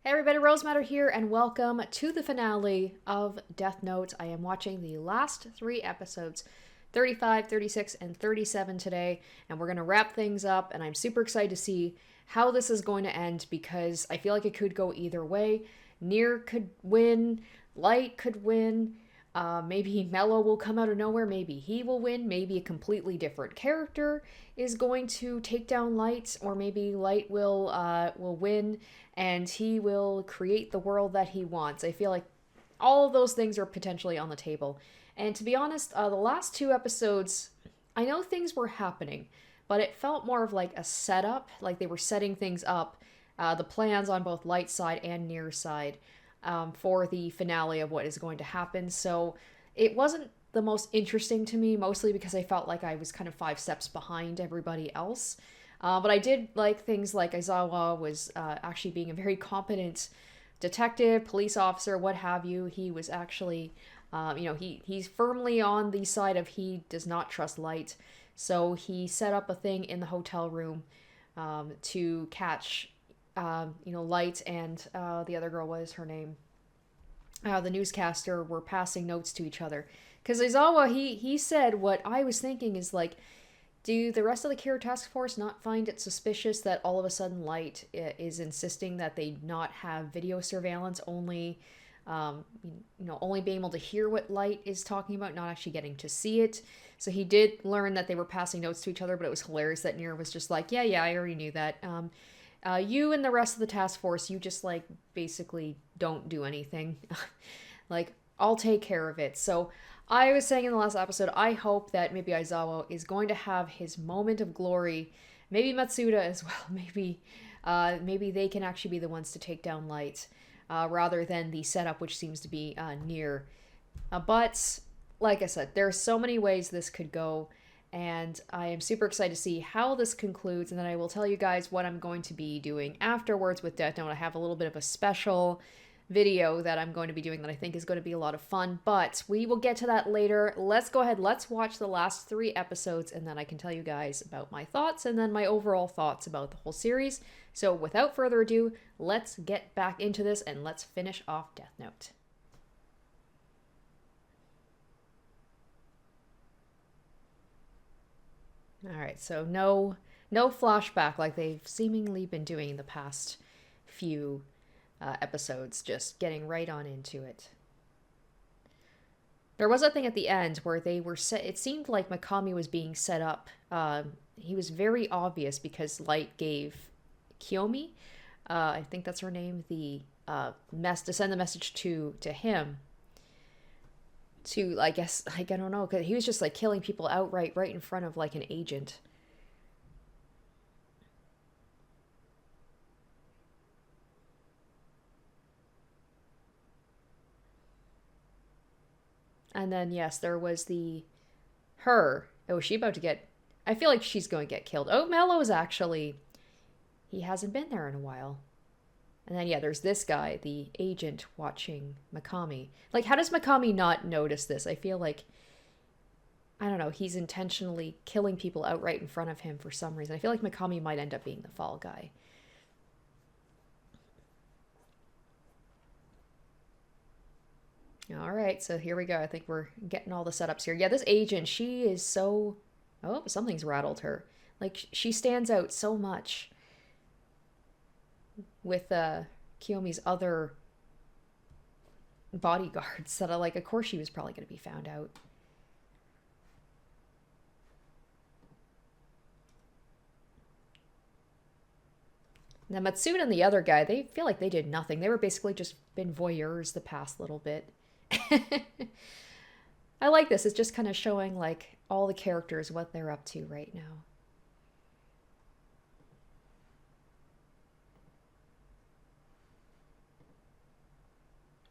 Hey everybody, Rose Matter here, and welcome to the finale of Death Note. I am watching the last three episodes, 35, 36, and 37 today, and we're going to wrap things up, and I'm super excited to see how this is going to end because I feel like it could go either way. Near could win, Light could win, maybe Mello will come out of nowhere, maybe he will win, maybe a completely different character is going to take down Light, or maybe Light will win and he will create the world that he wants. I feel like all of those things are potentially on the table. And to be honest, the last two episodes, I know things were happening, but it felt more of like a setup, like they were setting things up, the plans on both Light side and Near side, for the finale of what is going to happen. So it wasn't the most interesting to me, mostly because I felt like I was kind of 5 steps behind everybody else. But I did like things like Aizawa was actually being a very competent detective, police officer, what have you. He was actually, he's firmly on the side of he does not trust Light. So he set up a thing in the hotel room to catch, Light and the other girl, what is her name? The newscaster were passing notes to each other. Because Aizawa, he said what I was thinking is like, do the rest of the Kira task force not find it suspicious that all of a sudden Light is insisting that they not have video surveillance, only, only being able to hear what Light is talking about, not actually getting to see it? So he did learn that they were passing notes to each other, but it was hilarious that Nier was just like, yeah, I already knew that. You and the rest of the task force, you just like basically don't do anything. Like, I'll take care of it. So I was saying in the last episode, I hope that maybe Aizawa is going to have his moment of glory. Maybe Matsuda as well. Maybe they can actually be the ones to take down Light, rather than the setup, which seems to be Near. But like I said, there are so many ways this could go, and I am super excited to see how this concludes. And then I will tell you guys what I'm going to be doing afterwards with Death Note. I have a little bit of a special video that I'm going to be doing that I think is going to be a lot of fun, but we will get to that later. Let's go ahead, let's watch the last 3 episodes, and then I can tell you guys about my thoughts and then my overall thoughts about the whole series. So without further ado, let's get back into this and let's finish off Death Note. Alright, so no flashback like they've seemingly been doing in the past few episodes, just getting right on into it. There was a thing at the end where they were set. It seemed like Mikami was being set up. He was very obvious because Light gave Kiyomi, I think that's her name, the to send the message to him. To, I guess, like, I don't know, because he was just like killing people outright right in front of like an agent. And then, yes, there was her. Oh, is she about to get... I feel like she's going to get killed. Oh, Mello is actually... He hasn't been there in a while. And then, yeah, there's this guy, the agent, watching Mikami. Like, how does Mikami not notice this? I feel like... I don't know, he's intentionally killing people outright in front of him for some reason. I feel like Mikami might end up being the fall guy. All right, so here we go. I think we're getting all the setups here. Yeah, this agent, she is so... Oh, something's rattled her. Like, she stands out so much with Kiyomi's other bodyguards that like, of course she was probably going to be found out. Now, Matsuda and the other guy, they feel like they did nothing. They were basically just been voyeurs the past little bit. I like this. It's just kind of showing like all the characters, what they're up to right now.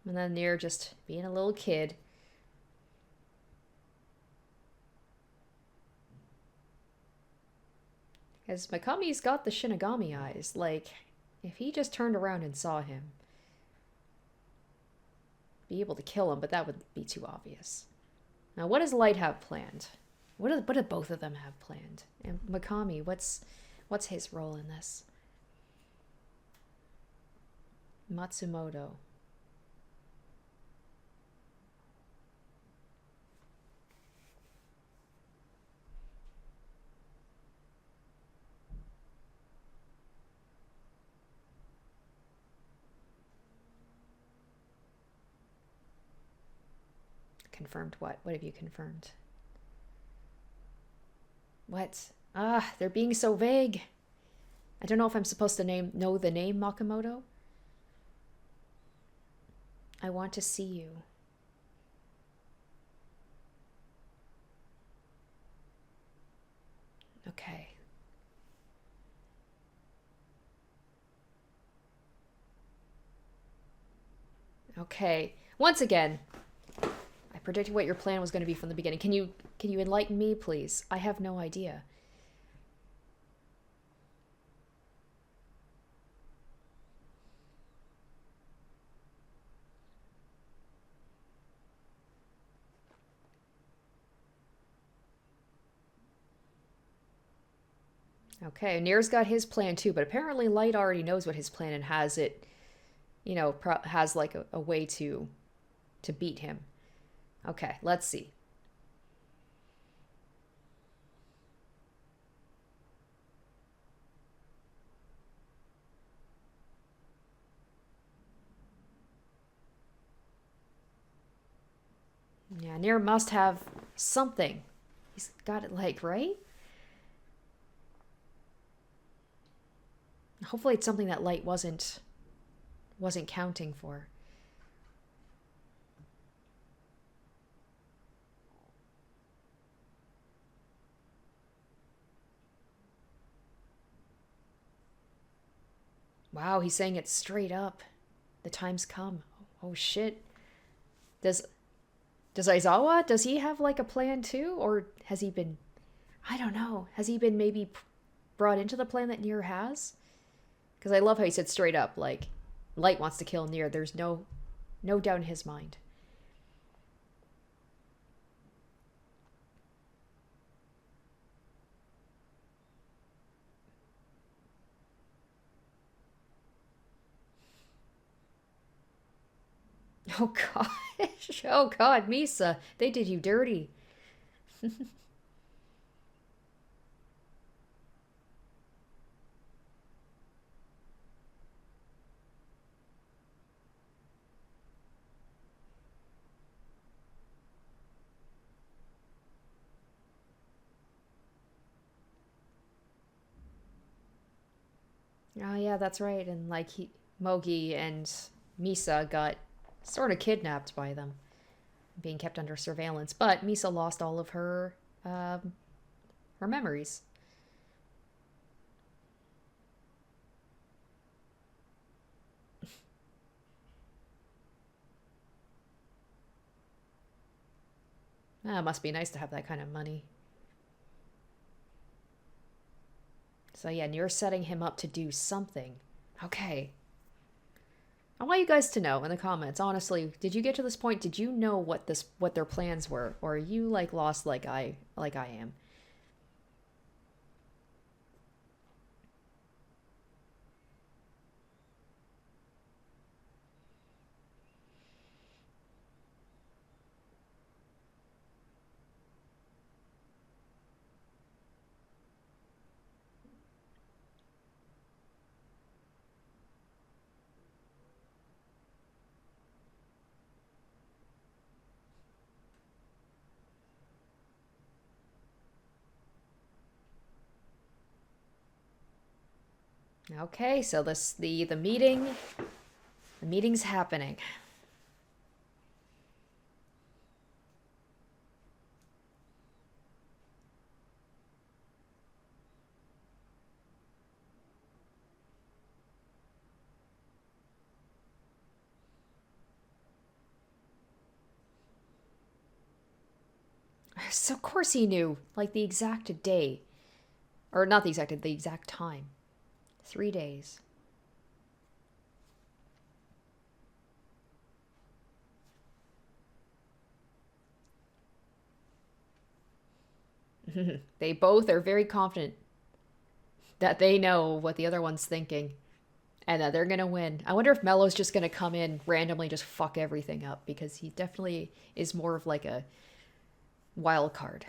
And then Nier just being a little kid. Because Mikami's got the Shinigami eyes. Like, if he just turned around and saw him, be able to kill him, but that would be too obvious. Now, what does Light have planned? What do both of them have planned? And Mikami, what's his role in this? Matsumoto. Confirmed what? What have you confirmed? What? Ah, they're being so vague. I don't know if I'm supposed to know the name Makamoto. I want to see you. Okay. Okay. Once again, I predicted what your plan was going to be from the beginning. Can you enlighten me, please? I have no idea. Okay, Nir's got his plan too, but apparently Light already knows what his plan and has it, has like a way to beat him. Okay, let's see. Yeah, Nir must have something. He's got it like, right? Hopefully it's something that Light wasn't counting for. Wow, he's saying it straight up. The time's come. Oh shit. Does does Aizawa, does he have like a plan too? Or has he been, I don't know, has he been maybe brought into the plan that Nier has? Because I love how he said straight up, like, Light wants to kill Nier. There's no doubt in his mind. Oh gosh. Oh god, Misa. They did you dirty. Oh yeah, that's right. And like Mogi and Misa got sort of kidnapped by them, being kept under surveillance. But Misa lost all of her memories. Ah, it must be nice to have that kind of money. So yeah, and you're setting him up to do something. Okay. I want you guys to know in the comments, honestly, did you get to this point? Did you know what their plans were? Or are you like lost like I am? Okay, so this the meeting's happening. So of course he knew, like the exact day. Or not the exact time. 3 days. They both are very confident that they know what the other one's thinking. and they're gonna win. I wonder if Mello's just gonna come in randomly, just fuck everything up, because he definitely is more of like a wild card.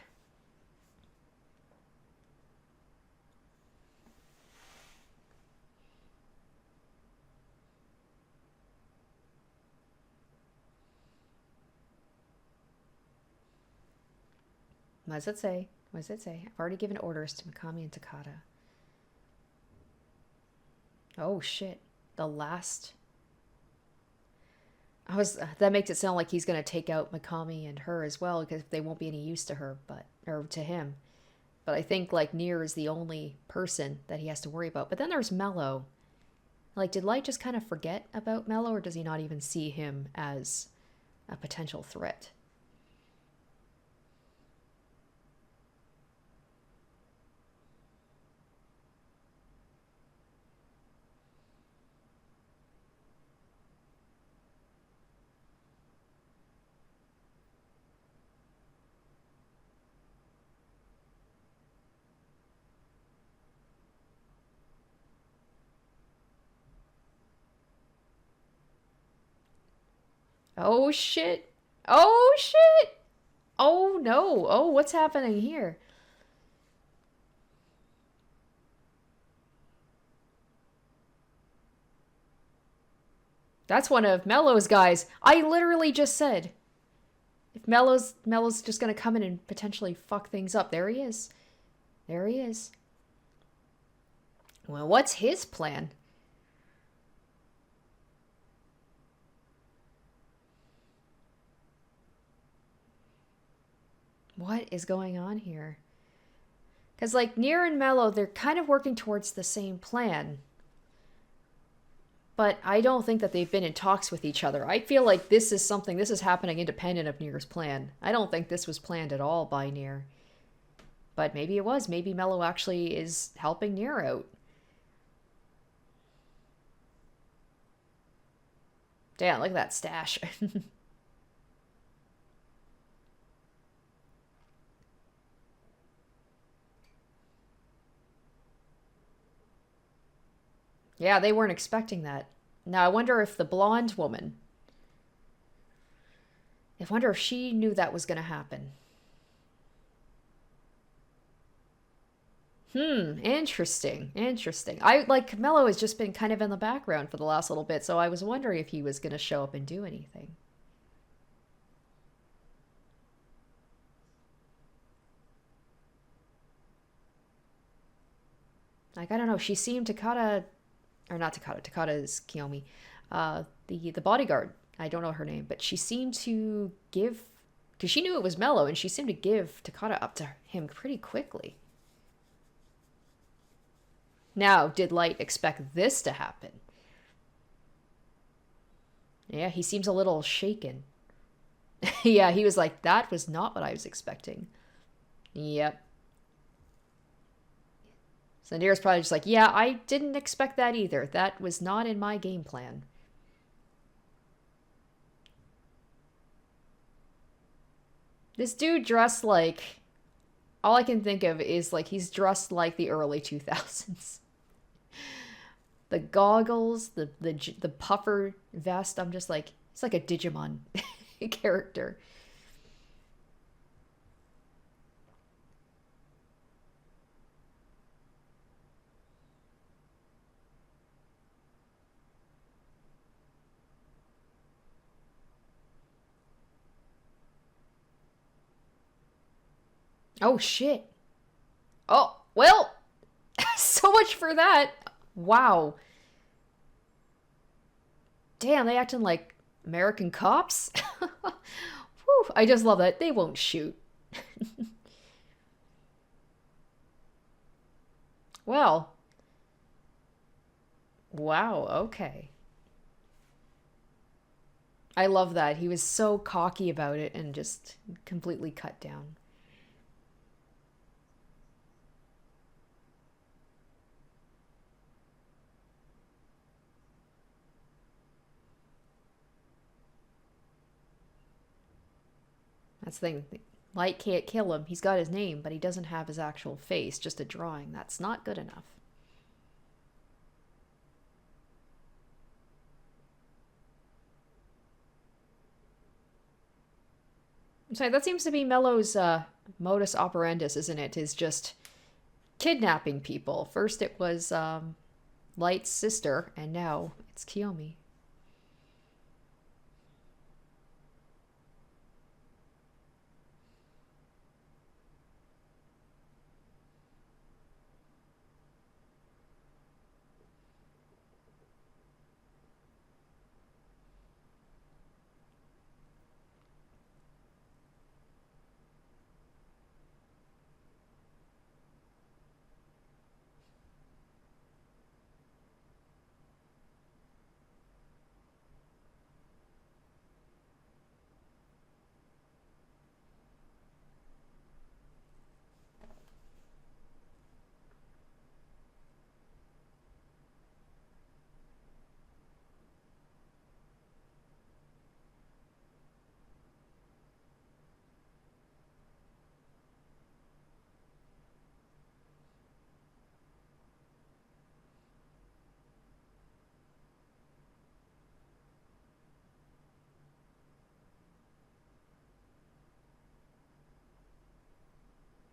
What does it say? What does it say? I've already given orders to Mikami and Takada. Oh shit. The last... that makes it sound like he's gonna take out Mikami and her as well, because they won't be any use to her, or to him. But I think like Nier is the only person that he has to worry about. But then there's Mello. Like, did Light just kind of forget about Mello, or does he not even see him as a potential threat? Oh shit. Oh shit. Oh no. Oh, what's happening here? That's one of Mello's guys. I literally just said, if Mello's just gonna come in and potentially fuck things up. There he is. There he is. Well, what's his plan? What is going on here? Because, like, Nier and Mello, they're kind of working towards the same plan. But I don't think that they've been in talks with each other. I feel like this is happening independent of Nier's plan. I don't think this was planned at all by Nier. But maybe it was. Maybe Mello actually is helping Nier out. Damn, look at that stash. Yeah, they weren't expecting that. Now, I wonder if the blonde woman... I wonder if she knew that was going to happen. Interesting. Interesting. Mello has just been kind of in the background for the last little bit, so I was wondering if he was going to show up and do anything. Like, I don't know, she seemed Takada... Or not Takada, Takada is Kiyomi. The bodyguard, I don't know her name, but she seemed to give... Because she knew it was Mello, and she seemed to give Takada up to him pretty quickly. Now, did Light expect this to happen? Yeah, he seems a little shaken. Yeah, he was like, that was not what I was expecting. Yep. So Nier's probably just like, yeah, I didn't expect that either. That was not in my game plan. This dude dressed like... All I can think of is, like, he's dressed like the early 2000s. The goggles, the puffer vest, I'm just like, it's like a Digimon character. Oh, shit. Oh, well, so much for that. Wow. Damn, they acting like American cops? Whew, I just love that. They won't shoot. Well. Wow, okay. I love that. He was so cocky about it and just completely cut down. That's the thing. Light can't kill him. He's got his name, but he doesn't have his actual face, just a drawing. That's not good enough. So that seems to be Mello's modus operandus, isn't it? Is just kidnapping people. First it was Light's sister, and now it's Kiyomi.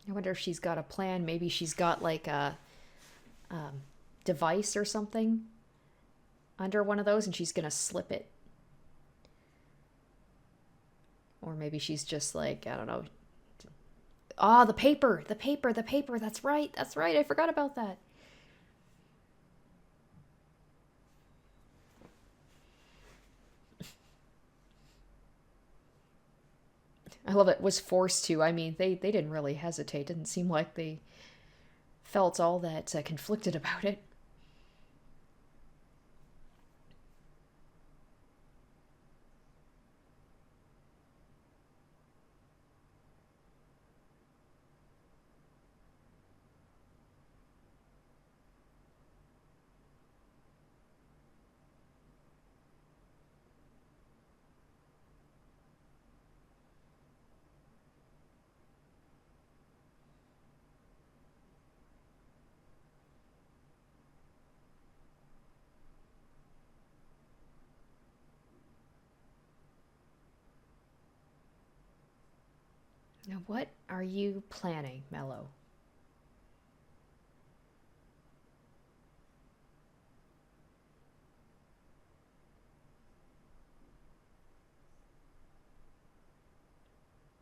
I wonder if she's got a plan. Maybe she's got like a device or something under one of those and she's gonna slip it. Or maybe she's just like, I don't know. Ah, the paper, the paper, the paper. That's right, that's right. I forgot about that. I love it. Was forced to. I mean, they didn't really hesitate. Didn't seem like they felt all that conflicted about it. Now, what are you planning, Mello?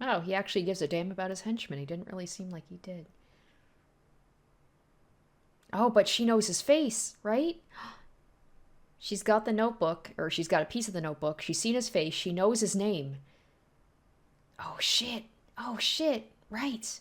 Oh, he actually gives a damn about his henchmen. He didn't really seem like he did. Oh, but she knows his face, right? She's got the notebook, or she's got a piece of the notebook. She's seen his face. She knows his name. Oh, shit. Oh, shit. Right.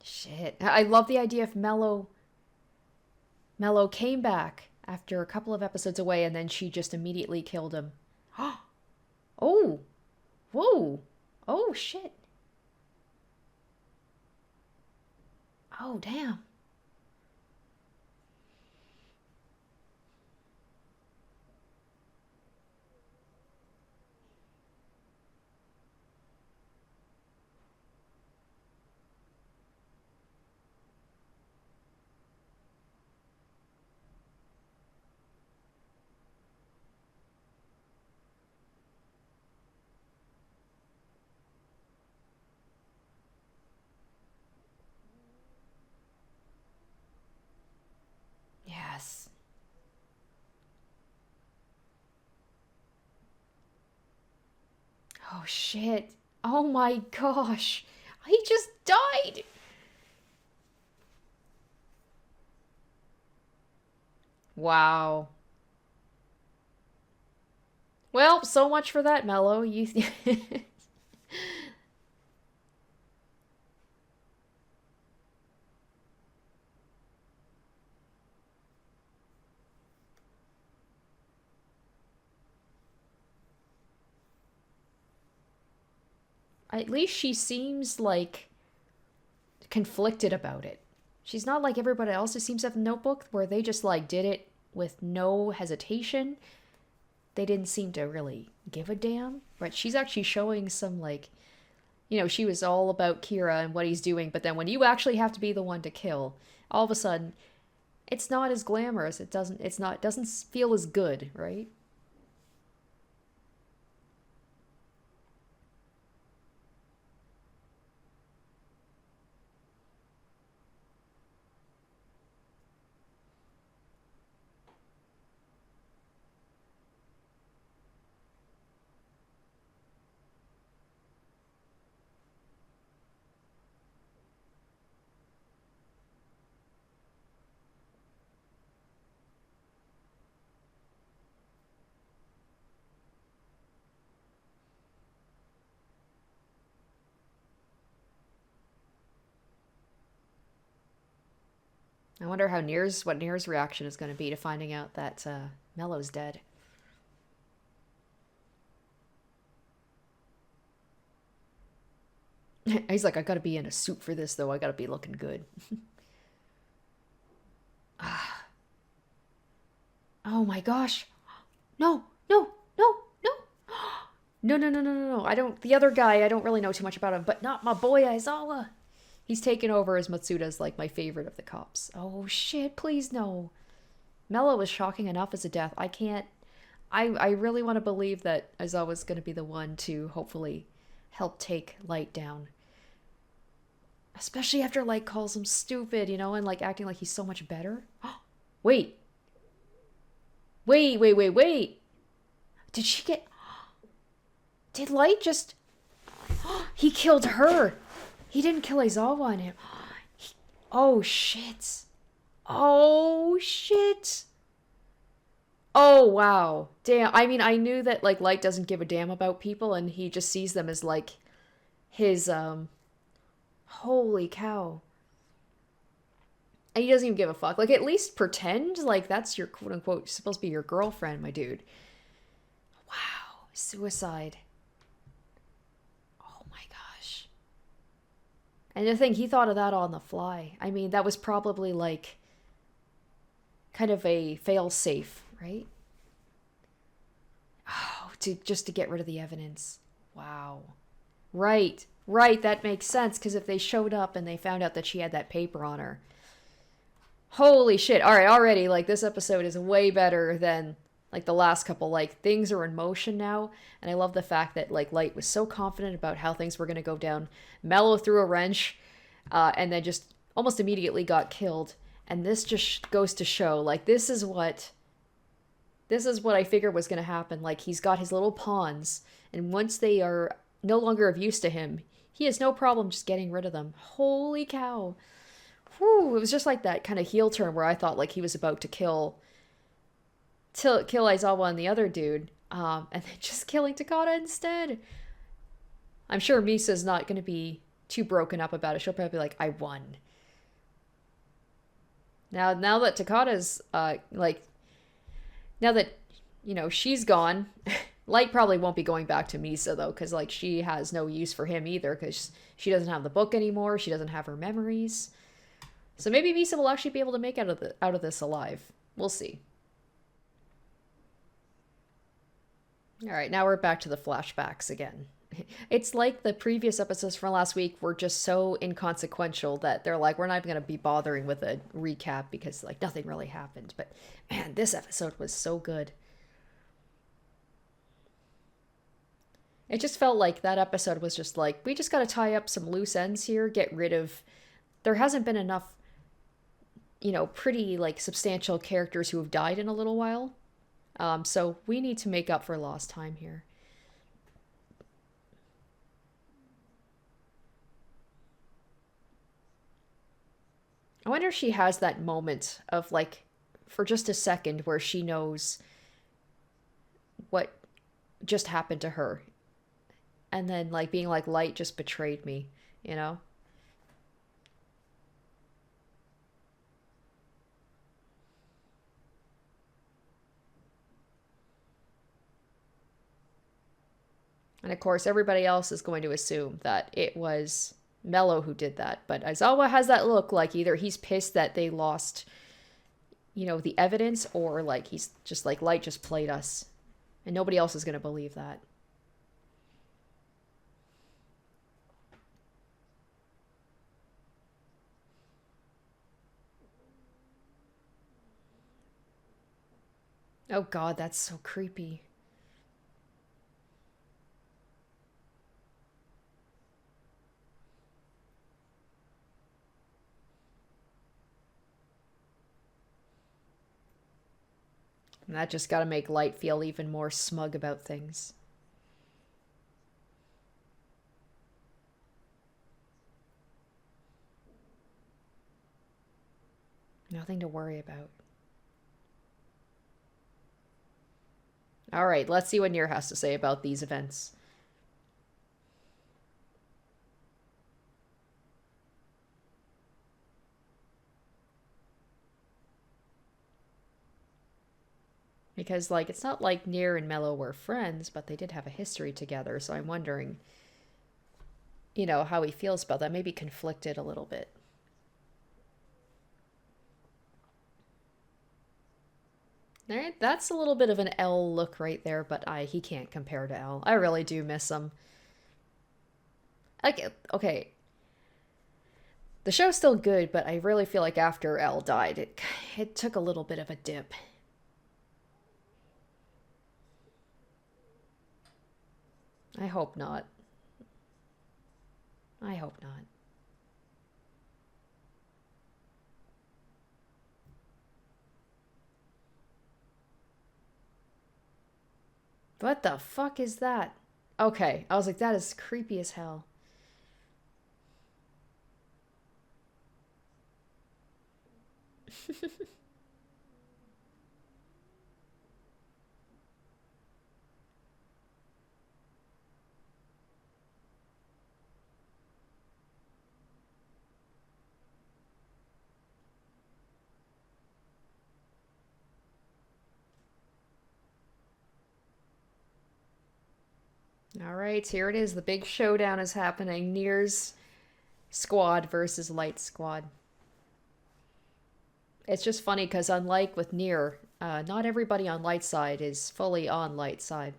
Shit. I love the idea if Mello came back after a couple of episodes away and then she just immediately killed him. Oh. Whoa. Oh, shit. Oh, damn. Yes. Oh, shit. Oh my gosh. He just died. Wow. Well, so much for that, Mello. You at least she seems like conflicted about it. She's not like everybody else who seems to have a notebook where they just like did it with no hesitation. they didn't seem to really give a damn. Right? She's actually showing some, like, she was all about Kira and what he's doing, but then when you actually have to be the one to kill, all of a sudden, it's not as glamorous. It doesn't feel as good, right? I wonder what Nir's reaction is going to be to finding out that Mello's dead. He's like, I gotta be in a suit for this, though. I gotta be looking good. Oh my gosh. No, no, no, no. No, no, no, no, no, no. The other guy, I don't really know too much about him, but not my boy Aizawa. He's taken over as Matsuda's, like, my favorite of the cops. Oh shit, please no. Mello was shocking enough as a death. I really want to believe that Aizawa's gonna be the one to hopefully help take Light down. Especially after Light calls him stupid, and like acting like he's so much better. Wait. Wait. Did she get... Did Light just... He killed her. He didn't kill Aizawa on him. Oh, shit. Oh, shit. Oh, wow. Damn. I mean, I knew that, like, Light doesn't give a damn about people, and he just sees them as, like, his, Holy cow. And he doesn't even give a fuck. Like, at least pretend like that's your quote-unquote supposed to be your girlfriend, my dude. Wow. Suicide. Oh my gosh. And the thing, he thought of that on the fly. I mean, that was probably like kind of a fail-safe, right? Oh, just to get rid of the evidence. Wow. Right, that makes sense, because if they showed up and they found out that she had that paper on her. Holy shit. All right, already, like, this episode is way better than, like, the last couple. Like, things are in motion now, and I love the fact that, like, Light was so confident about how things were going to go down. Mello threw a wrench, and then just almost immediately got killed. And this just goes to show, like, this is what I figured was going to happen. Like, he's got his little pawns, and once they are no longer of use to him, he has no problem just getting rid of them. Holy cow. Whew, it was just like that kind of heel turn where I thought, like, he was about to kill Aizawa and the other dude, and then just killing Takada instead. I'm sure Misa's not going to be too broken up about it. She'll probably be like, I won. Now that Takada's, now that, she's gone, Light probably won't be going back to Misa, though, because, like, she has no use for him either, because she doesn't have the book anymore, she doesn't have her memories. So maybe Misa will actually be able to make out of this alive. We'll see. Alright, now we're back to the flashbacks again. It's like the previous episodes from last week were just so inconsequential that they're like, we're not even going to be bothering with a recap because, like, nothing really happened. But, man, this episode was so good. It just felt like that episode was just like, we just got to tie up some loose ends here, get rid of... There hasn't been enough, pretty, like, substantial characters who have died in a little while. So we need to make up for lost time here. I wonder if she has that moment of, like, for just a second where she knows what just happened to her. And then, like, being like, Light just betrayed me, And of course, everybody else is going to assume that it was Mello who did that. But Aizawa has that look like either he's pissed that they lost, the evidence, or like he's just like, Light just played us. And nobody else is going to believe that. Oh god, that's so creepy. And that just gotta make Light feel even more smug about things. Nothing to worry about. Alright, let's see what Nier has to say about these events. Because, like, it's not like Nier and Mello were friends, but they did have a history together, so I'm wondering, you know, how he feels about that. Maybe conflicted a little bit. Alright, that's a little bit of an L look right there, but he can't compare to L. I really do miss him. Like, okay. The show's still good, but I really feel like after L died, it took a little bit of a dip. I hope not. I hope not. What the fuck is that? Okay, I was like, that is creepy as hell. All right, here it is. The big showdown is happening. Nier's squad versus Light's squad. It's just funny because unlike with Nier, not everybody on Light's side is fully on Light's side.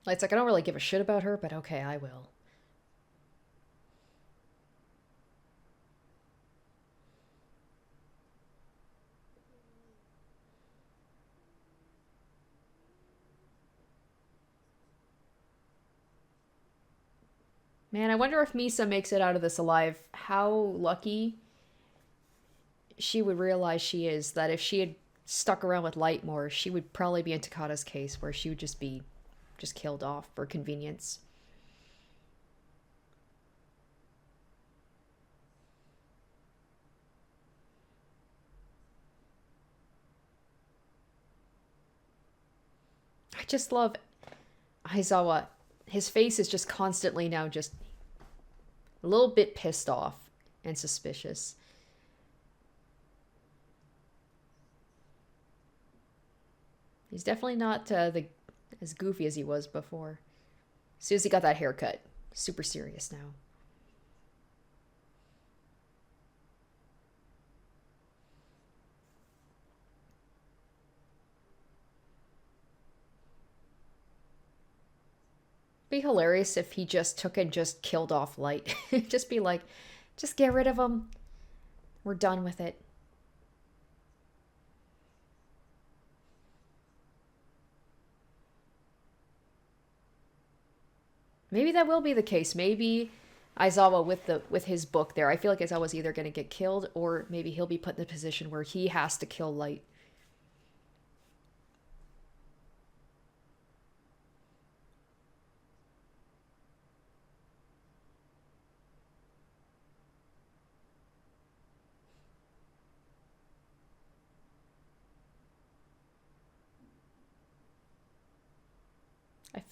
Light's like, I don't really give a shit about her, but okay, I will. Man, I wonder if Misa makes it out of this alive. How lucky she would realize she is that if she had stuck around with Light more, she would probably be in Takata's case where she would just be killed off for convenience. I just love Aizawa. His face is just constantly now just a little bit pissed off and suspicious. He's definitely not as goofy as he was before. As soon as he got that haircut, super serious now. Be hilarious if he just took and just killed off Light. Just be like, just get rid of him. We're done with it. Maybe that will be the case. Maybe Aizawa with his book there. I feel like Aizawa's either going to get killed or maybe he'll be put in the position where he has to kill Light.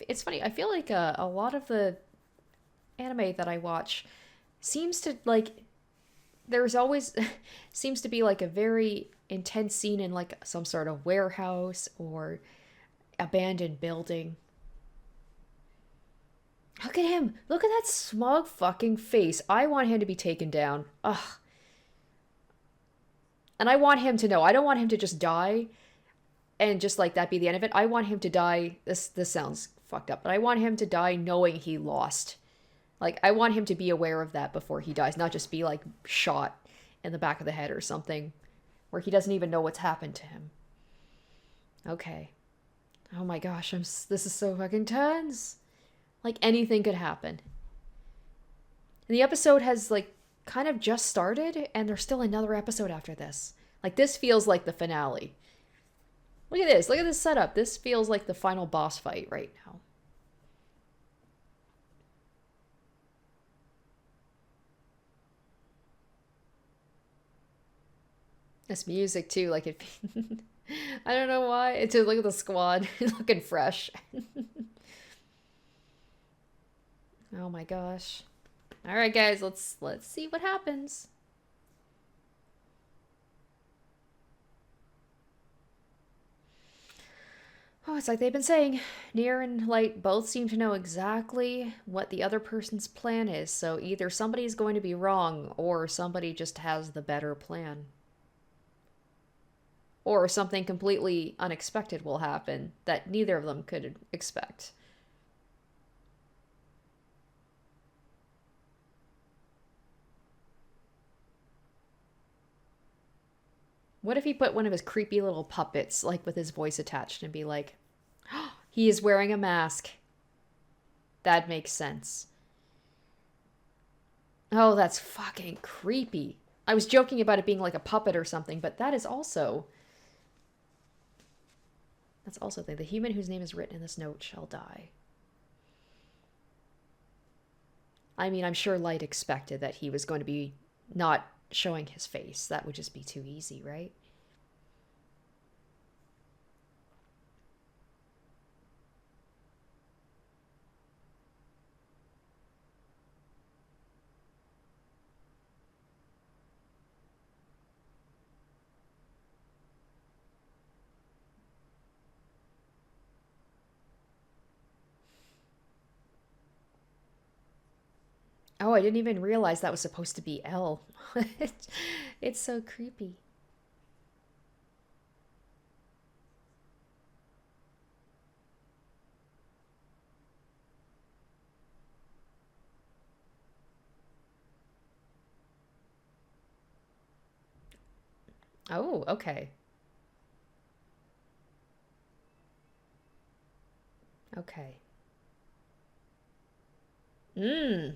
It's funny. I feel like a lot of the anime that I watch seems to like there's always seems to be like a very intense scene in like some sort of warehouse or abandoned building. Look at him. Look at that smug fucking face. I want him to be taken down. Ugh. And I want him to know. I don't want him to just die and just like that be the end of it. I want him to die. This sounds fucked up, but I want him to die knowing he lost. Like, I want him to be aware of that before he dies, not just be like shot in the back of the head or something where he doesn't even know what's happened to him. Okay. Oh my gosh, this is so fucking tense. Like, anything could happen. And the episode has like kind of just started and there's still another episode after this. Like, this feels like the finale. Look at this. Look at this setup. This feels like the final boss fight right now. This music too, like it. I don't know why. It's just, look at the squad looking fresh. Oh my gosh. All right, guys, let's see what happens. Oh, it's like they've been saying. Near and Light both seem to know exactly what the other person's plan is, so either somebody's going to be wrong or somebody just has the better plan. Or something completely unexpected will happen that neither of them could expect. What if he put one of his creepy little puppets, like with his voice attached, and be like, oh, he is wearing a mask. That makes sense. Oh, that's fucking creepy. I was joking about it being like a puppet or something, but that is also... That's also the human whose name is written in this note shall die. I mean, I'm sure Light expected that he was going to be not showing his face. That would just be too easy, right? Oh, I didn't even realize that was supposed to be Elle. It's so creepy. Oh, okay. Okay. Mmm.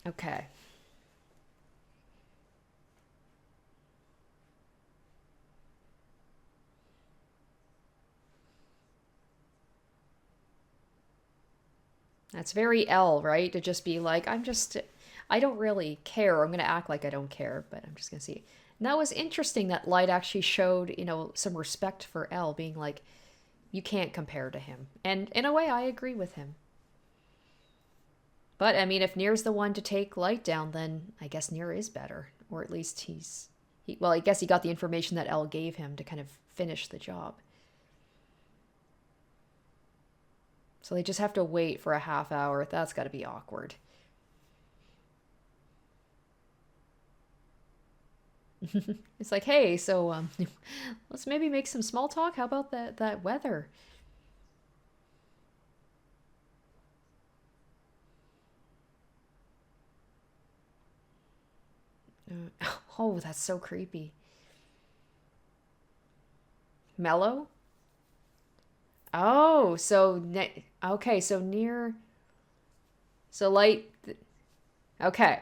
Okay. That's very Elle, right? To just be like, I don't really care. I'm going to act like I don't care, but I'm just going to see. And that was interesting that Light actually showed, some respect for Elle, being like, you can't compare to him. And in a way, I agree with him. But, I mean, if Nier's the one to take Light down, then I guess Nier is better. Or at least well, I guess he got the information that Elle gave him to kind of finish the job. So they just have to wait for a half hour. That's got to be awkward. It's like, hey, so let's maybe make some small talk. How about that weather? Oh, that's so creepy. Mello? Oh, okay, so Nier, so Light. Okay,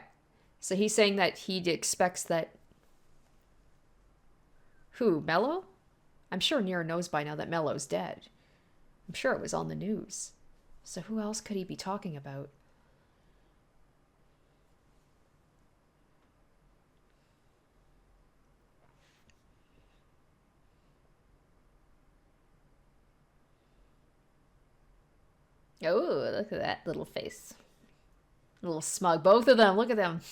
so he's saying that he expects that. Who, Mello? I'm sure Nier knows by now that Mello's dead. I'm sure it was on the news. So who else could he be talking about? Oh, look at that little face. A little smug. Both of them. Look at them.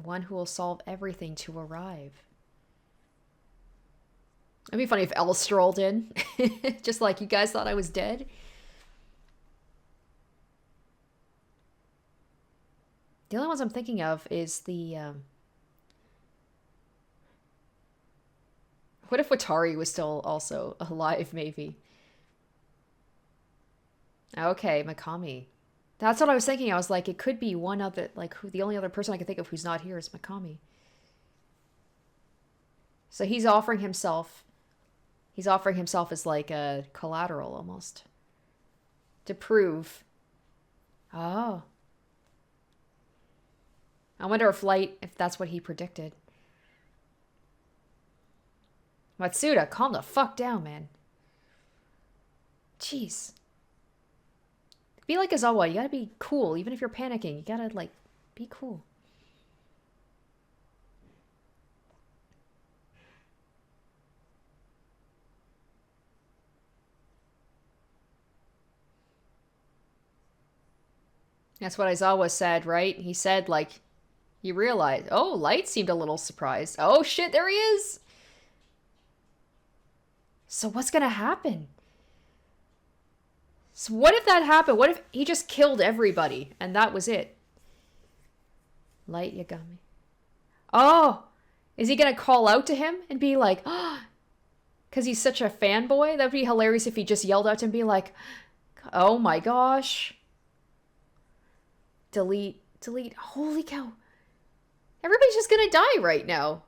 The one who will solve everything to arrive. It'd be funny if Elle strolled in. Just like, you guys thought I was dead? The only ones I'm thinking of is the... What if Watari was still also alive, maybe? Okay, Mikami. That's what I was thinking. I was like, it could be one other... Like, who, the only other person I can think of who's not here is Mikami. So he's offering himself... He's offering himself as like a collateral, almost. To prove... Oh... I wonder if that's what he predicted. Matsuda, calm the fuck down, man. Jeez. Be like Izawa, you gotta be cool. Even if you're panicking, you gotta, like, be cool. That's what Izawa said, right? He said, like... You realize, oh, Light seemed a little surprised. Oh shit, there he is! So what's gonna happen? So what if that happened? What if he just killed everybody and that was it? Light Yagami. Oh! Is he gonna call out to him and be like, oh, because he's such a fanboy? That would be hilarious if he just yelled out to him and be like, oh my gosh. Delete. Holy cow. Everybody's just gonna die right now.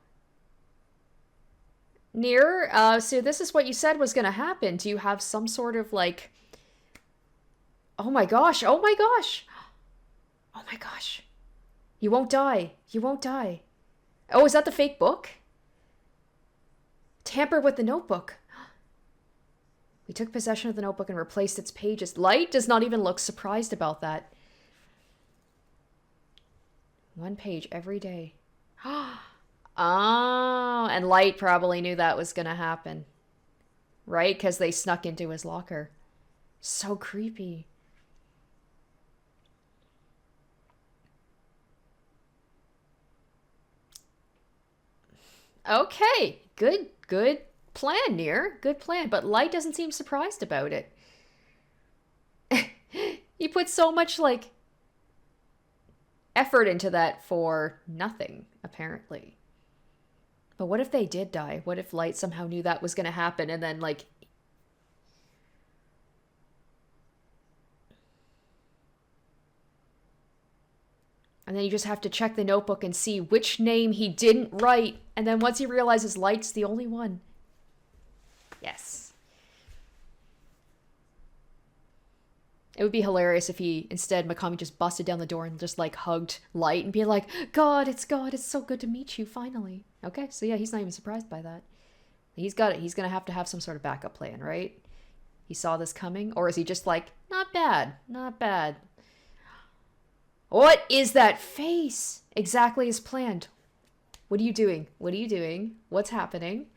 Nier, so this is what you said was gonna happen. Do you have some sort of, like... Oh my gosh, oh my gosh! Oh my gosh. You won't die. You won't die. Oh, is that the fake book? Tamper with the notebook. We took possession of the notebook and replaced its pages. Light does not even look surprised about that. 1 page every day. Oh, and Light probably knew that was gonna happen. Right? Because they snuck into his locker. So creepy. Okay. Good plan, Nier. Good plan. But Light doesn't seem surprised about it. He put so much, like... effort into that for nothing, apparently. But what if they did die? What if Light somehow knew that was going to happen and then, like... And then you just have to check the notebook and see which name he didn't write. And then once he realizes Light's the only one. Yes. It would be hilarious if he, instead, Mikami just busted down the door and just, like, hugged Light and be like, God, it's so good to meet you, finally. Okay, so yeah, he's not even surprised by that. He's got it. He's gonna have to have some sort of backup plan, right? He saw this coming? Or is he just like, not bad, not bad. What is that face? Exactly as planned. What are you doing? What are you doing? What's happening?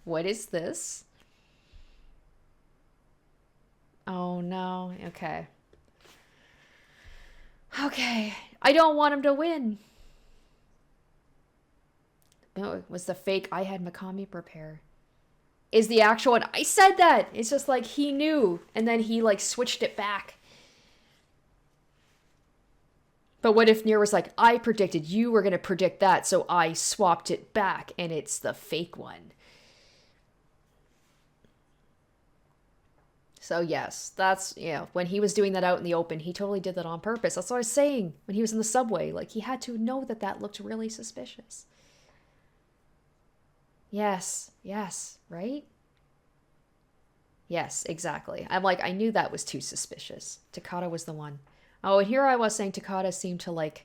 What is this? Oh no, okay. Okay, I don't want him to win. No, it was the fake I had Mikami prepare. Is the actual one. I said that! It's just like he knew, and then he like switched it back. But what if Nier was like, I predicted you were gonna predict that, so I swapped it back, and it's the fake one. So yes, that's, you know, when he was doing that out in the open, he totally did that on purpose. That's what I was saying when he was in the subway. Like, he had to know that that looked really suspicious. Yes, right? Yes, exactly. I'm like, I knew that was too suspicious. Takada was the one. Oh, and here I was saying Takada seemed to, like...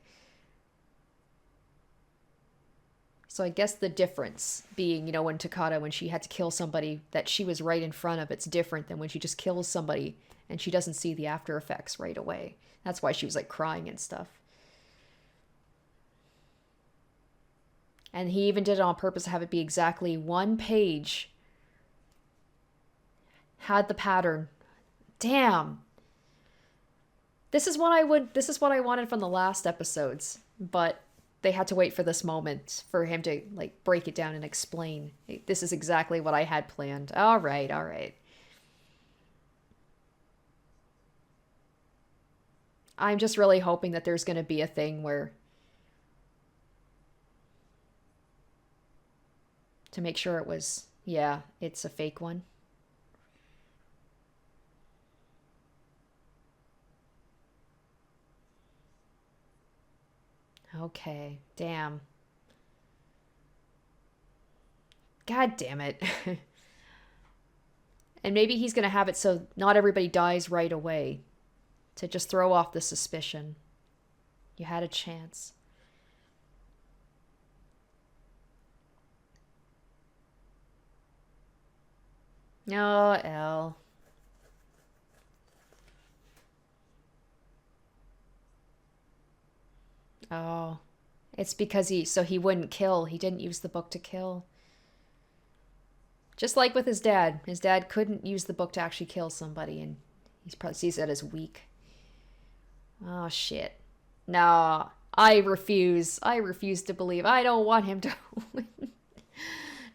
So I guess the difference being, you know, when Takada, when she had to kill somebody that she was right in front of, it's different than when she just kills somebody and she doesn't see the after effects right away. That's why she was, like, crying and stuff. And he even did it on purpose to have it be exactly 1 page. Had the pattern. Damn. This is what I wanted from the last episodes, but they had to wait for this moment for him to like break it down and explain. This is exactly what I had planned. All right, all right. I'm just really hoping that there's going to be a thing where to make sure it was, yeah, it's a fake one. Okay, damn. God damn it. And maybe he's going to have it so not everybody dies right away to just throw off the suspicion. You had a chance. Oh, Elle. Oh. It's because he wouldn't kill. He didn't use the book to kill. Just like with his dad. His dad couldn't use the book to actually kill somebody, and he probably sees that as weak. Oh, shit. No, I refuse. I refuse to believe. I don't want him to win.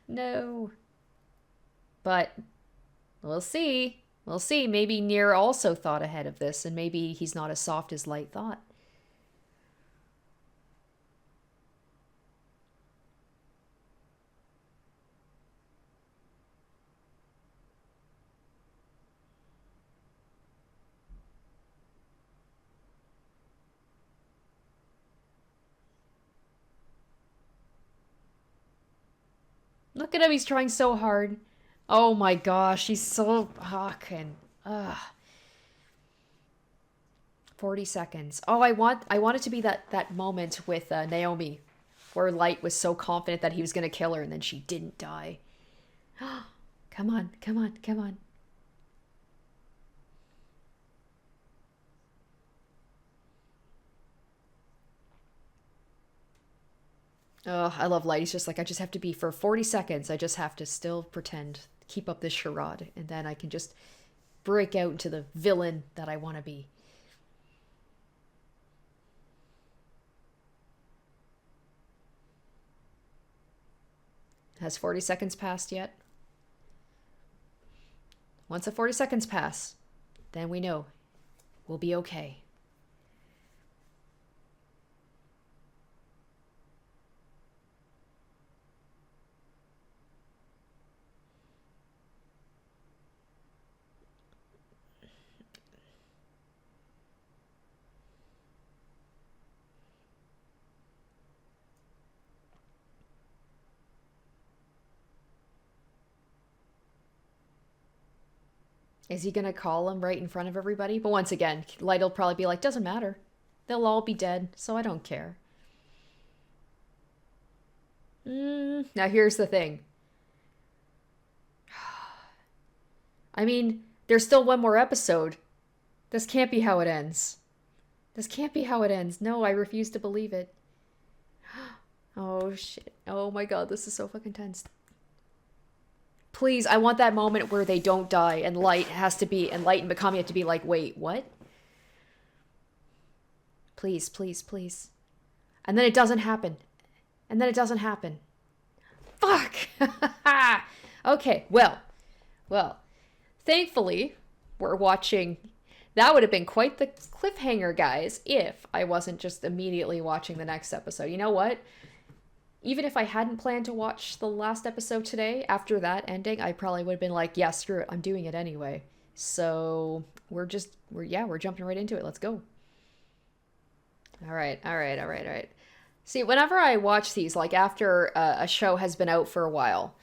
No. But we'll see. We'll see. Maybe Nier also thought ahead of this, and maybe he's not as soft as Light thought. Look at him. He's trying so hard. Oh my gosh. He's so fucking. Ugh. 40 seconds. Oh, I want it to be that moment with Naomi where Light was so confident that he was going to kill her and then she didn't die. Come on, come on, come on. Oh, I love Light. He's just like, I just have to be for 40 seconds. I just have to still pretend, keep up this charade, and then I can just break out into the villain that I want to be. Has 40 seconds passed yet? Once the 40 seconds pass, then we know we'll be okay. Is he gonna call him right in front of everybody? But once again, Light'll probably be like, doesn't matter. They'll all be dead, so I don't care. Now here's the thing. I mean, there's still one more episode. This can't be how it ends. This can't be how it ends. No, I refuse to believe it. Oh shit. Oh my god, this is so fucking tense. Please, I want that moment where they don't die and Light and Mikami have to be like, wait, what? Please, please, please. And then it doesn't happen. And then it doesn't happen. Fuck! Okay, well. Thankfully, we're watching. That would have been quite the cliffhanger, guys, if I wasn't just immediately watching the next episode. You know what? Even if I hadn't planned to watch the last episode today, after that ending, I probably would have been like, yeah, screw it, I'm doing it anyway. So we're jumping right into it. Let's go. All right, all right, all right, all right. See, whenever I watch these, like after a show has been out for a while,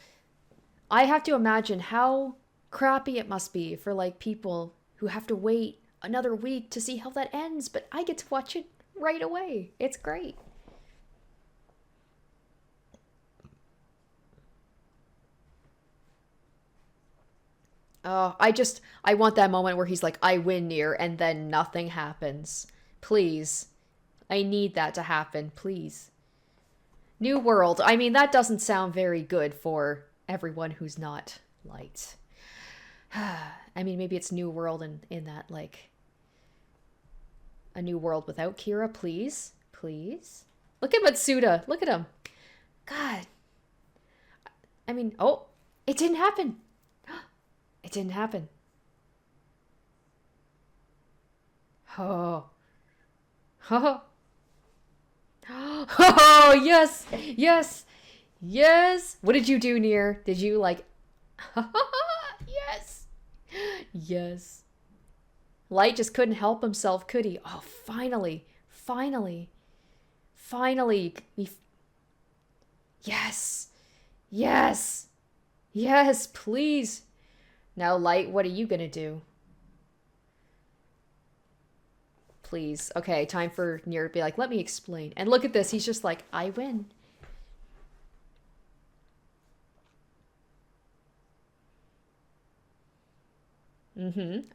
I have to imagine how crappy it must be for like people who have to wait another week to see how that ends, but I get to watch it right away. It's great. Oh, I want that moment where he's like, I win Nier, and then nothing happens. Please. I need that to happen, please. New World. I mean, that doesn't sound very good for everyone who's not Light. I mean, maybe it's New World in that, like, a new world without Kira, please? Please? Look at Matsuda. Look at him. God. I mean, oh, it didn't happen. It didn't happen. Oh. Oh. Oh, yes. Yes. Yes. What did you do, Nier? Did you like... Yes. Yes. Light just couldn't help himself, could he? Oh, finally. Finally. Finally. Yes. Yes. Yes, please. Now, Light, what are you gonna do? Please. Okay, time for Nier to be like, let me explain. And look at this. He's just like, I win.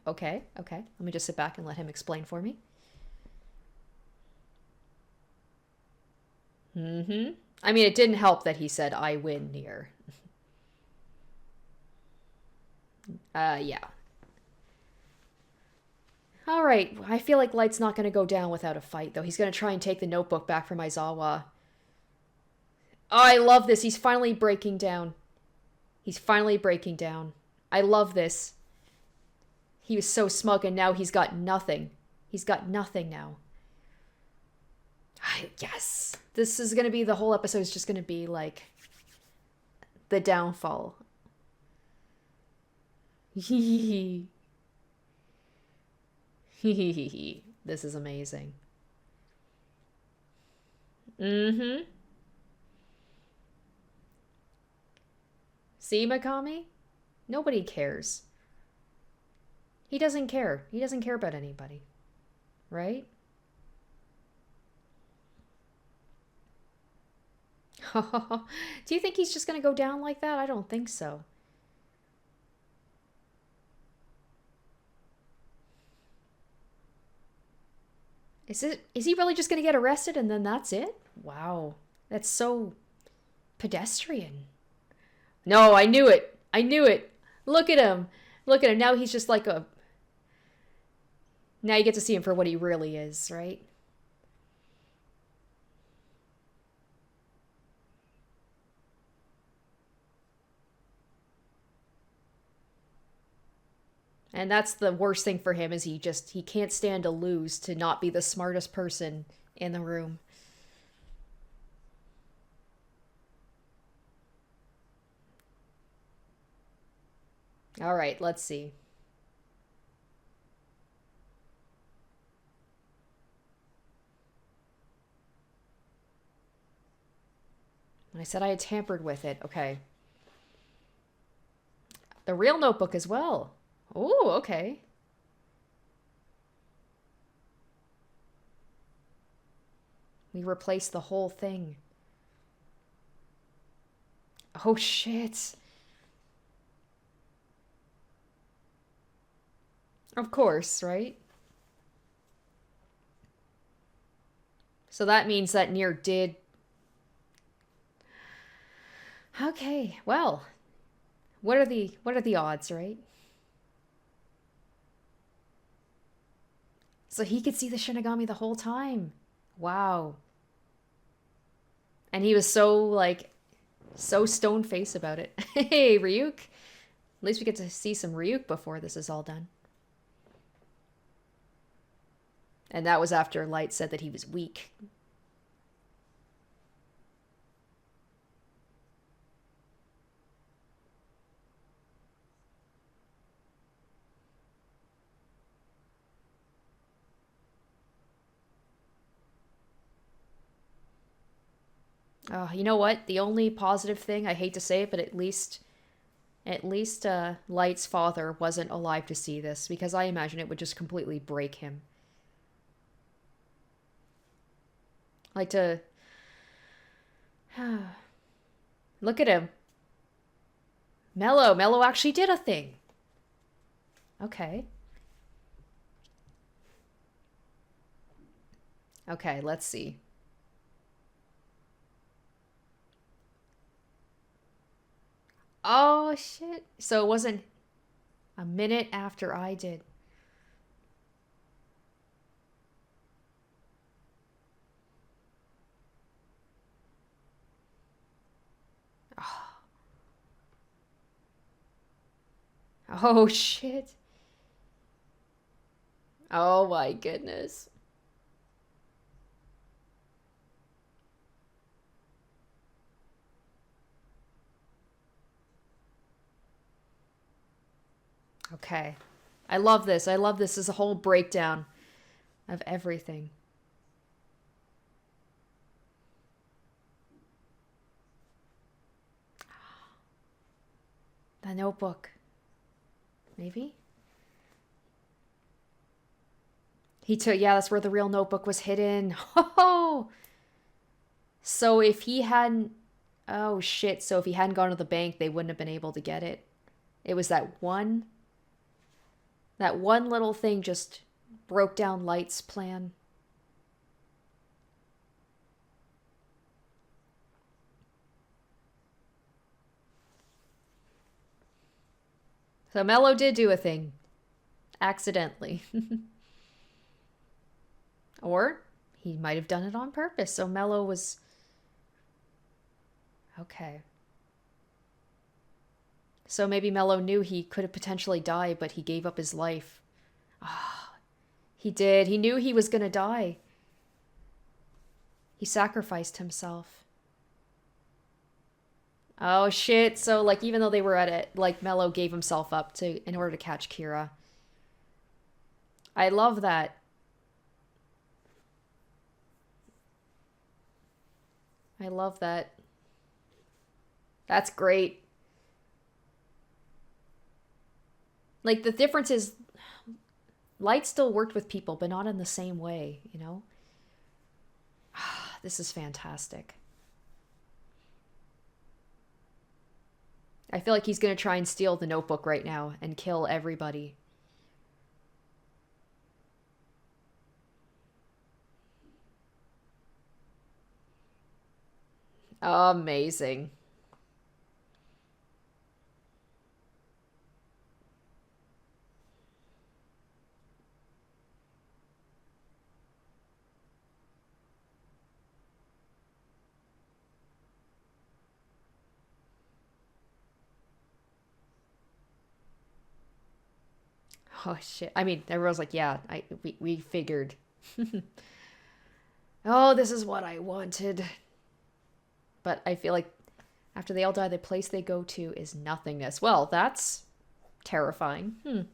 Okay, okay. Let me just sit back and let him explain for me. I mean, it didn't help that he said, I win, Nier. Yeah. Alright, I feel like Light's not going to go down without a fight, though. He's going to try and take the notebook back from Aizawa. Oh, I love this. He's finally breaking down. He's finally breaking down. I love this. He was so smug, and now he's got nothing. He's got nothing now. Yes! This is going to be, the whole episode is just going to be, like, the downfall. Hee hee. This is amazing. See, Mikami? Nobody cares. He doesn't care. He doesn't care about anybody. Right? Do you think he's just going to go down like that? I don't think so. Is he really just going to get arrested and then that's it? Wow. That's so pedestrian. No, I knew it. I knew it. Look at him. Look at him. Now he's just like a... Now you get to see him for what he really is, right? And that's the worst thing for him, is he can't stand to lose, to not be the smartest person in the room. All right, let's see. I said I had tampered with it. Okay. The real notebook as well. Oh, okay. We replaced the whole thing. Oh, shit. Of course, right? So that means that Nier did... Okay, well... What are the odds, right? So he could see the Shinigami the whole time. Wow. And he was so, like, so stone-faced about it. Hey, Ryuk. At least we get to see some Ryuk before this is all done. And that was after Light said that he was weak. You know what? The only positive thing, I hate to say it, but at least Light's father wasn't alive to see this, because I imagine it would just completely break him. Like to... Look at him. Mello actually did a thing. Okay. Okay, let's see. Oh, shit. So it wasn't a minute after I did. Oh, shit. Oh, my goodness. Okay. I love this. I love this as a whole breakdown of everything. The notebook. Maybe? He took, yeah, that's where the real notebook was hidden. Oh! So if he hadn't, oh shit, so if he hadn't gone to the bank, they wouldn't have been able to get it. It was that one little thing just broke down Light's plan. So Mello did do a thing. Accidentally. Or he might have done it on purpose. So Mello was... Okay. So maybe Mello knew he could have potentially died, but he gave up his life. Ah, oh, he did. He knew he was gonna die. He sacrificed himself. Oh shit. So like even though they were at it, like Mello gave himself up to in order to catch Kira. I love that. I love that. That's great. Like the difference is Light still worked with people, but not in the same way, you know? This is fantastic. I feel like he's going to try and steal the notebook right now and kill everybody. Amazing. Oh shit. I mean, everyone's like, yeah, we figured. Oh, this is what I wanted. But I feel like after they all die, the place they go to is nothingness. Well, that's terrifying.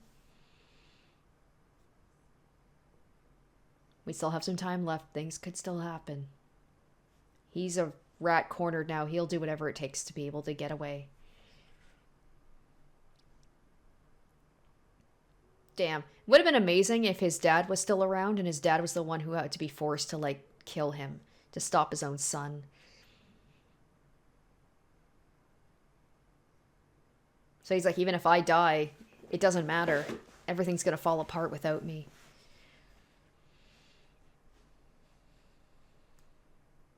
We still have some time left. Things could still happen. He's a rat cornered now. He'll do whatever it takes to be able to get away. Damn. Would have been amazing if his dad was still around and his dad was the one who had to be forced to, like, kill him to stop his own son. So he's like, even if I die, it doesn't matter. Everything's gonna fall apart without me.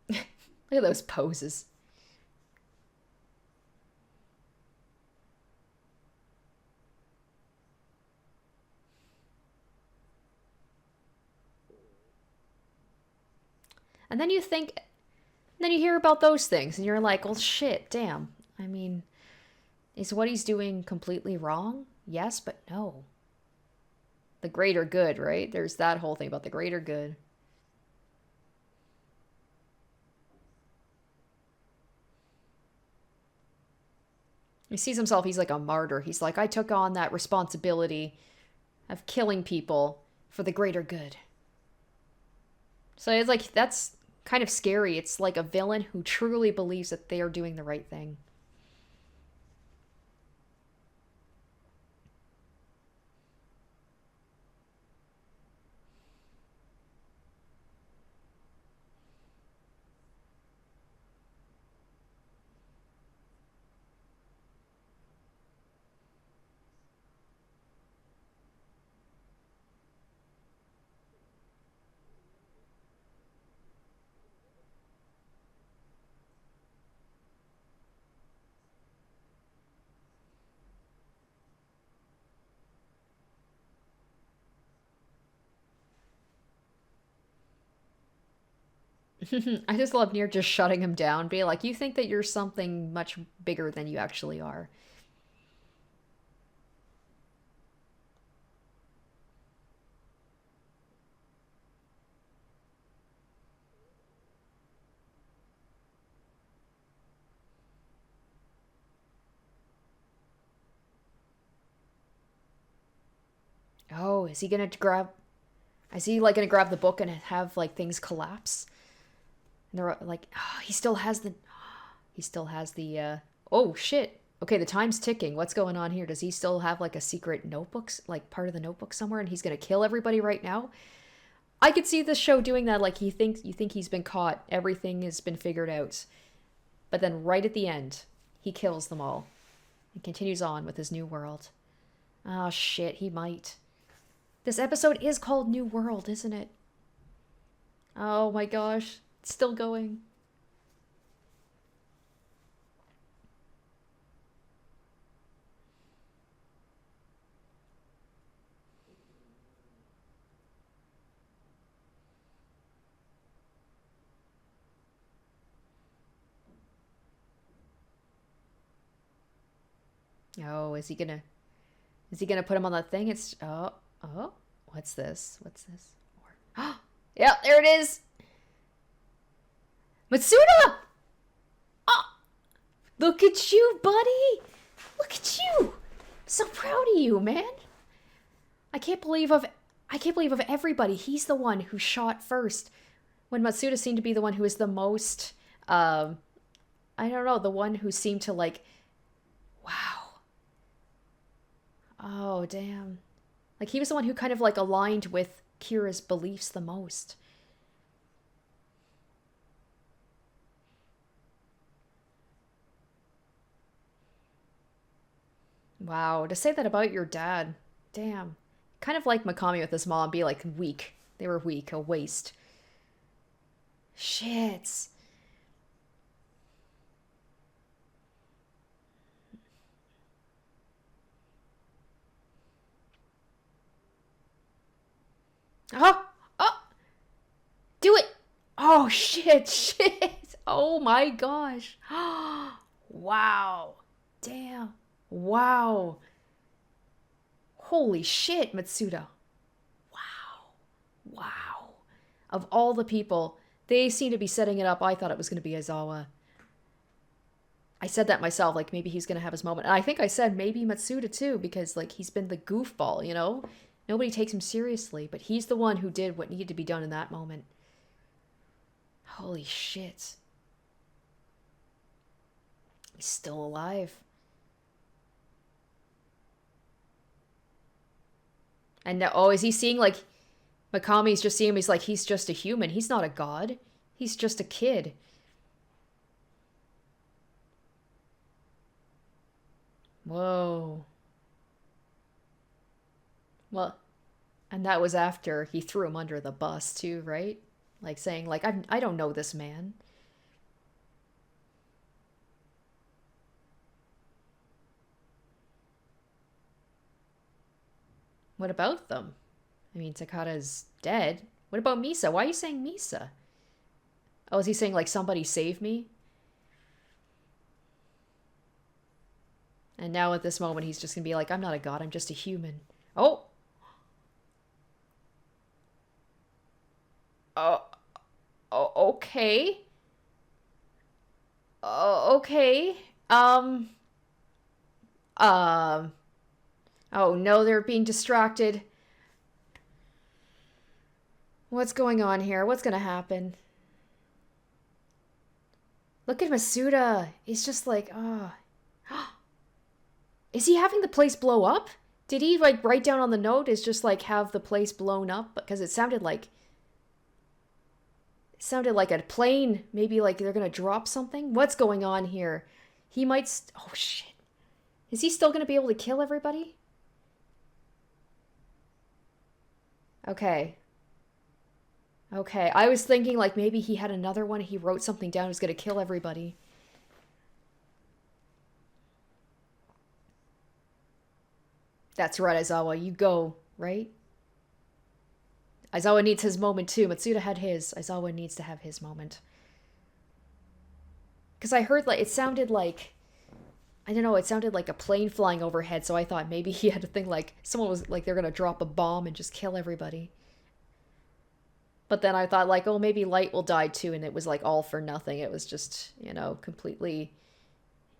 Look at those poses. And then you think, then you hear about those things and you're like, well, shit, damn. I mean, is what he's doing completely wrong? Yes, but no. The greater good, right? There's that whole thing about the greater good. He sees himself, he's like a martyr. He's like, I took on that responsibility of killing people for the greater good. So it's like, that's kind of scary. It's like a villain who truly believes that they are doing the right thing. I just love Nier just shutting him down, being like, you think that you're something much bigger than you actually are. Oh, is he gonna grab... Is he, like, gonna grab the book and have, like, things collapse? And they're, like... Oh, he still has the... He still has the, Oh, shit. Okay, the time's ticking. What's going on here? Does he still have, like, a secret notebook? Like, part of the notebook somewhere? And he's gonna kill everybody right now? I could see this show doing that. Like, you think he's been caught. Everything has been figured out. But then right at the end, he kills them all. And continues on with his new world. Oh, shit. He might. This episode is called New World, isn't it? Oh my gosh. It's still going. Oh, is he gonna put him on that thing? It's, oh, what's this? Oh, yeah, there it is. Matsuda! Oh, look at you, buddy. Look at you. I'm so proud of you, man. I can't believe of everybody, he's the one who shot first. When Matsuda seemed to be the one who was the most, I don't know, the one who seemed to, like, wow. Oh, damn. Like, he was the one who kind of, like, aligned with Kira's beliefs the most. Wow, to say that about your dad. Damn. Kind of like Mikami with his mom, be, like, weak. They were weak, a waste. Shit. Oh! Oh! Do it! Oh, shit. Oh my gosh. Wow. Damn. Wow. Holy shit, Matsuda. Wow. Wow. Of all the people, they seem to be setting it up. I thought it was going to be Aizawa. I said that myself, like, maybe he's going to have his moment. And I think I said maybe Matsuda too, because, like, he's been the goofball, you know? Nobody takes him seriously, but he's the one who did what needed to be done in that moment. Holy shit. He's still alive. And now, oh, is he seeing, like, Mikami's just seeing him, he's like, he's just a human. He's not a god. He's just a kid. Whoa. Well, and that was after he threw him under the bus too, right? Like saying, like, I don't know this man. What about them? I mean, Takada's dead. What about Misa? Why are you saying Misa? Oh, is he saying, like, somebody save me? And now at this moment, he's just gonna be like, I'm not a god, I'm just a human. Oh! Oh, okay. Okay. Um. Oh no, they're being distracted. What's going on here? What's gonna happen? Look at Masuda. He's just like, oh. Is he having the place blow up? Did he, like, write down on the note is just, like, have the place blown up? Because it sounded like a plane. Maybe, like, they're gonna drop something. What's going on here? He might... oh, shit. Is he still gonna be able to kill everybody? Okay. Okay. I was thinking, like, maybe he had another one. He wrote something down. He was gonna kill everybody. That's right, Aizawa. You go, right? Aizawa needs his moment too. Matsuda had his. Aizawa needs to have his moment. Because I heard, like, it sounded like... I don't know, it sounded like a plane flying overhead, so I thought maybe he had a thing like... Someone was, like, they're gonna drop a bomb and just kill everybody. But then I thought, like, oh, maybe Light will die too, and it was, like, all for nothing. It was just, you know, completely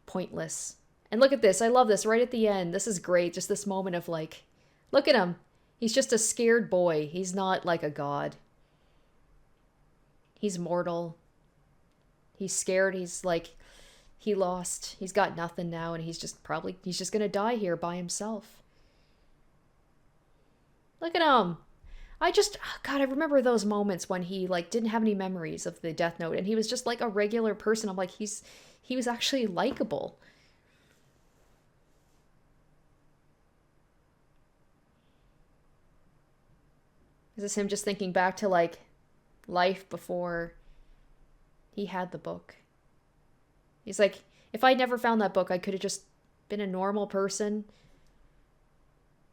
pointless. And look at this. I love this right at the end. This is great. Just this moment of, like, look at him. He's just a scared boy. He's not like a god. He's mortal. He's scared. He's like, he lost. He's got nothing now, and he's just gonna die here by himself. Look at him. God, I remember those moments when he like didn't have any memories of the Death Note, and he was just like a regular person. I'm like, he was actually likable. Is this him just thinking back to like life before he had the book? He's like, if I never found that book, I could have just been a normal person,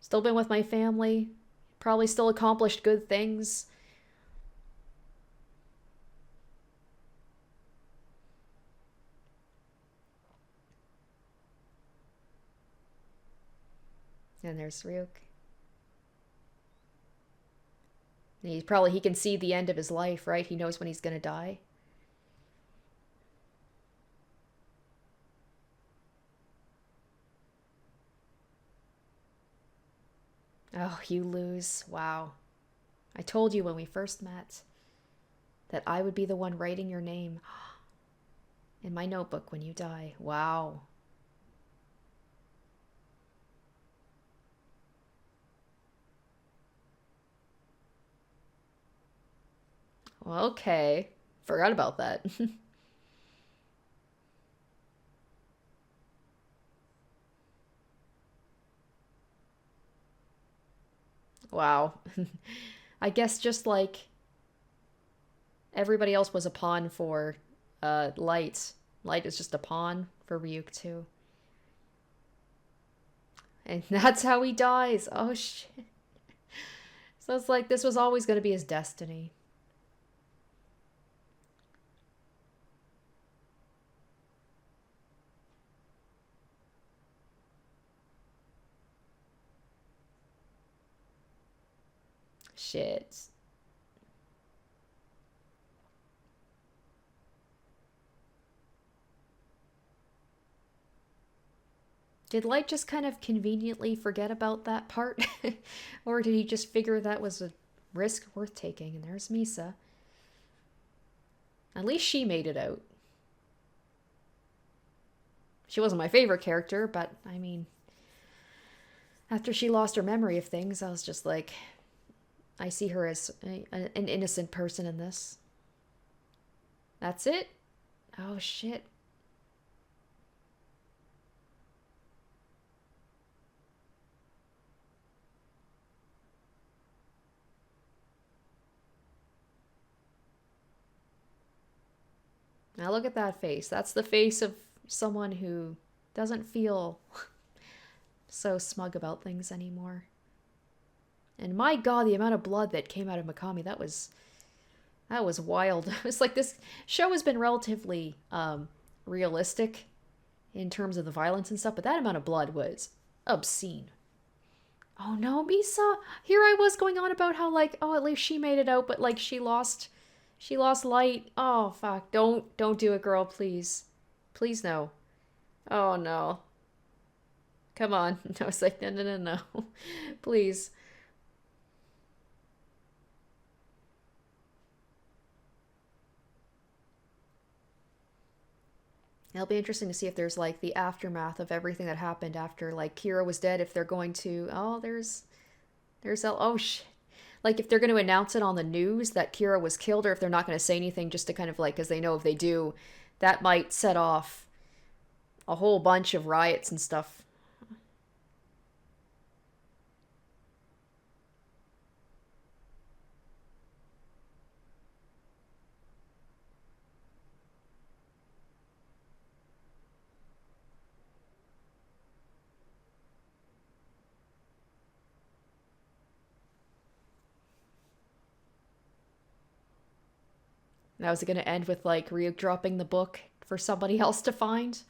still been with my family, probably still accomplished good things. And there's Ryuk. He can see the end of his life, right? He knows when he's gonna die. Oh, you lose. Wow. I told you when we first met that I would be the one writing your name in my notebook when you die. Wow. Well, okay. Forgot about that. Wow. I guess just like everybody else was a pawn for Light. Light is just a pawn for Ryuk too. And that's how he dies. Oh shit. So it's like this was always going to be his destiny. Shit. Did Light just kind of conveniently forget about that part? Or did he just figure that was a risk worth taking? And there's Misa. At least she made it out. She wasn't my favorite character, but I mean, after she lost her memory of things, I was just like, I see her as an innocent person in this. That's it? Oh shit. Now look at that face. That's the face of someone who doesn't feel so smug about things anymore. And my god, the amount of blood that came out of Mikami, that was wild. It's like this show has been relatively realistic in terms of the violence and stuff, but that amount of blood was obscene. Oh no, Misa! Here I was going on about how like, oh, at least she made it out, but like she lost Light. Oh fuck! Don't do it, girl, please, please no. Oh no! Come on! No, it's like no, please. It'll be interesting to see if there's like the aftermath of everything that happened after like Kira was dead. If they're going to oh shit. Like if they're going to announce it on the news that Kira was killed, or if they're not going to say anything just to kind of like, because they know if they do, that might set off a whole bunch of riots and stuff. Now is it going to end with like Ryuk dropping the book for somebody else to find?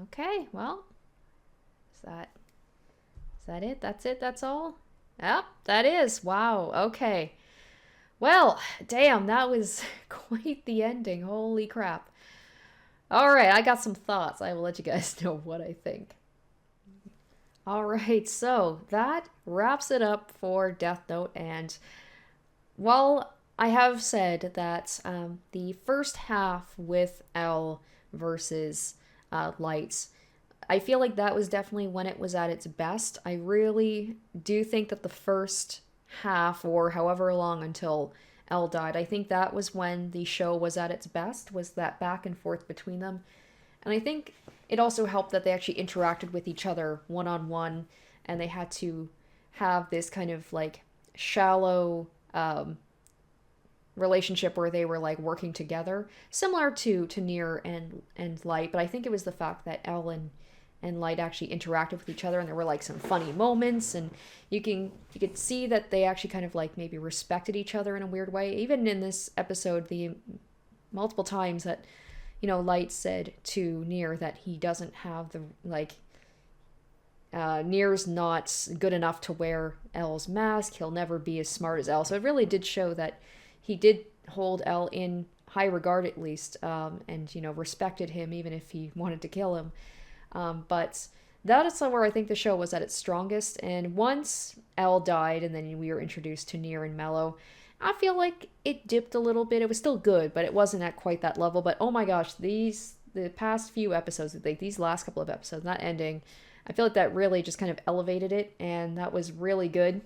Okay, well, is that Is that it? That's it? That's all? Yep, that is. Wow. Okay. Well, damn, that was quite the ending. Holy crap. All right, I got some thoughts. I will let you guys know what I think. All right, so that wraps it up for Death Note. And while I have said that the first half with L versus Lights, I feel like that was definitely when it was at its best. I really do think that the first half, or however long until L died, I think that was when the show was at its best, was that back and forth between them. And I think it also helped that they actually interacted with each other one on one, and they had to have this kind of like shallow relationship where they were like working together, similar to Near and Light. But I think it was the fact that L and Light actually interacted with each other, and there were like some funny moments, and you could see that they actually kind of like maybe respected each other in a weird way. Even in this episode, the multiple times that Light said to Near that he doesn't have the like Near's not good enough to wear L's mask. He'll never be as smart as L. So it really did show that he did hold L in high regard, at least, and respected him even if he wanted to kill him. But that is somewhere I think the show was at its strongest. And once L died, and then we were introduced to Near and Mello, I feel like it dipped a little bit. It was still good, but it wasn't at quite that level. But oh my gosh, the past few episodes, like these last couple of episodes, not ending, I feel like that really just kind of elevated it, and that was really good.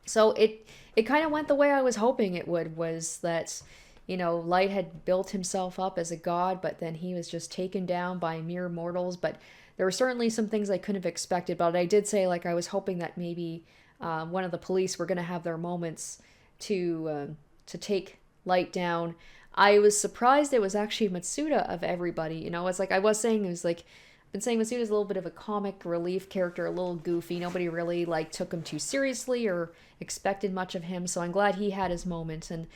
So it kind of went the way I was hoping it would, was that, Light had built himself up as a god, but then he was just taken down by mere mortals. But there were certainly some things I couldn't have expected, but I did say, like, I was hoping that maybe one of the police were going to have their moments to take Light down. I was surprised it was actually Matsuda of everybody. It's like I was saying, it was like, I've been saying Matsuda's a little bit of a comic relief character, a little goofy. Nobody really like took him too seriously or expected much of him, so I'm glad he had his moment. And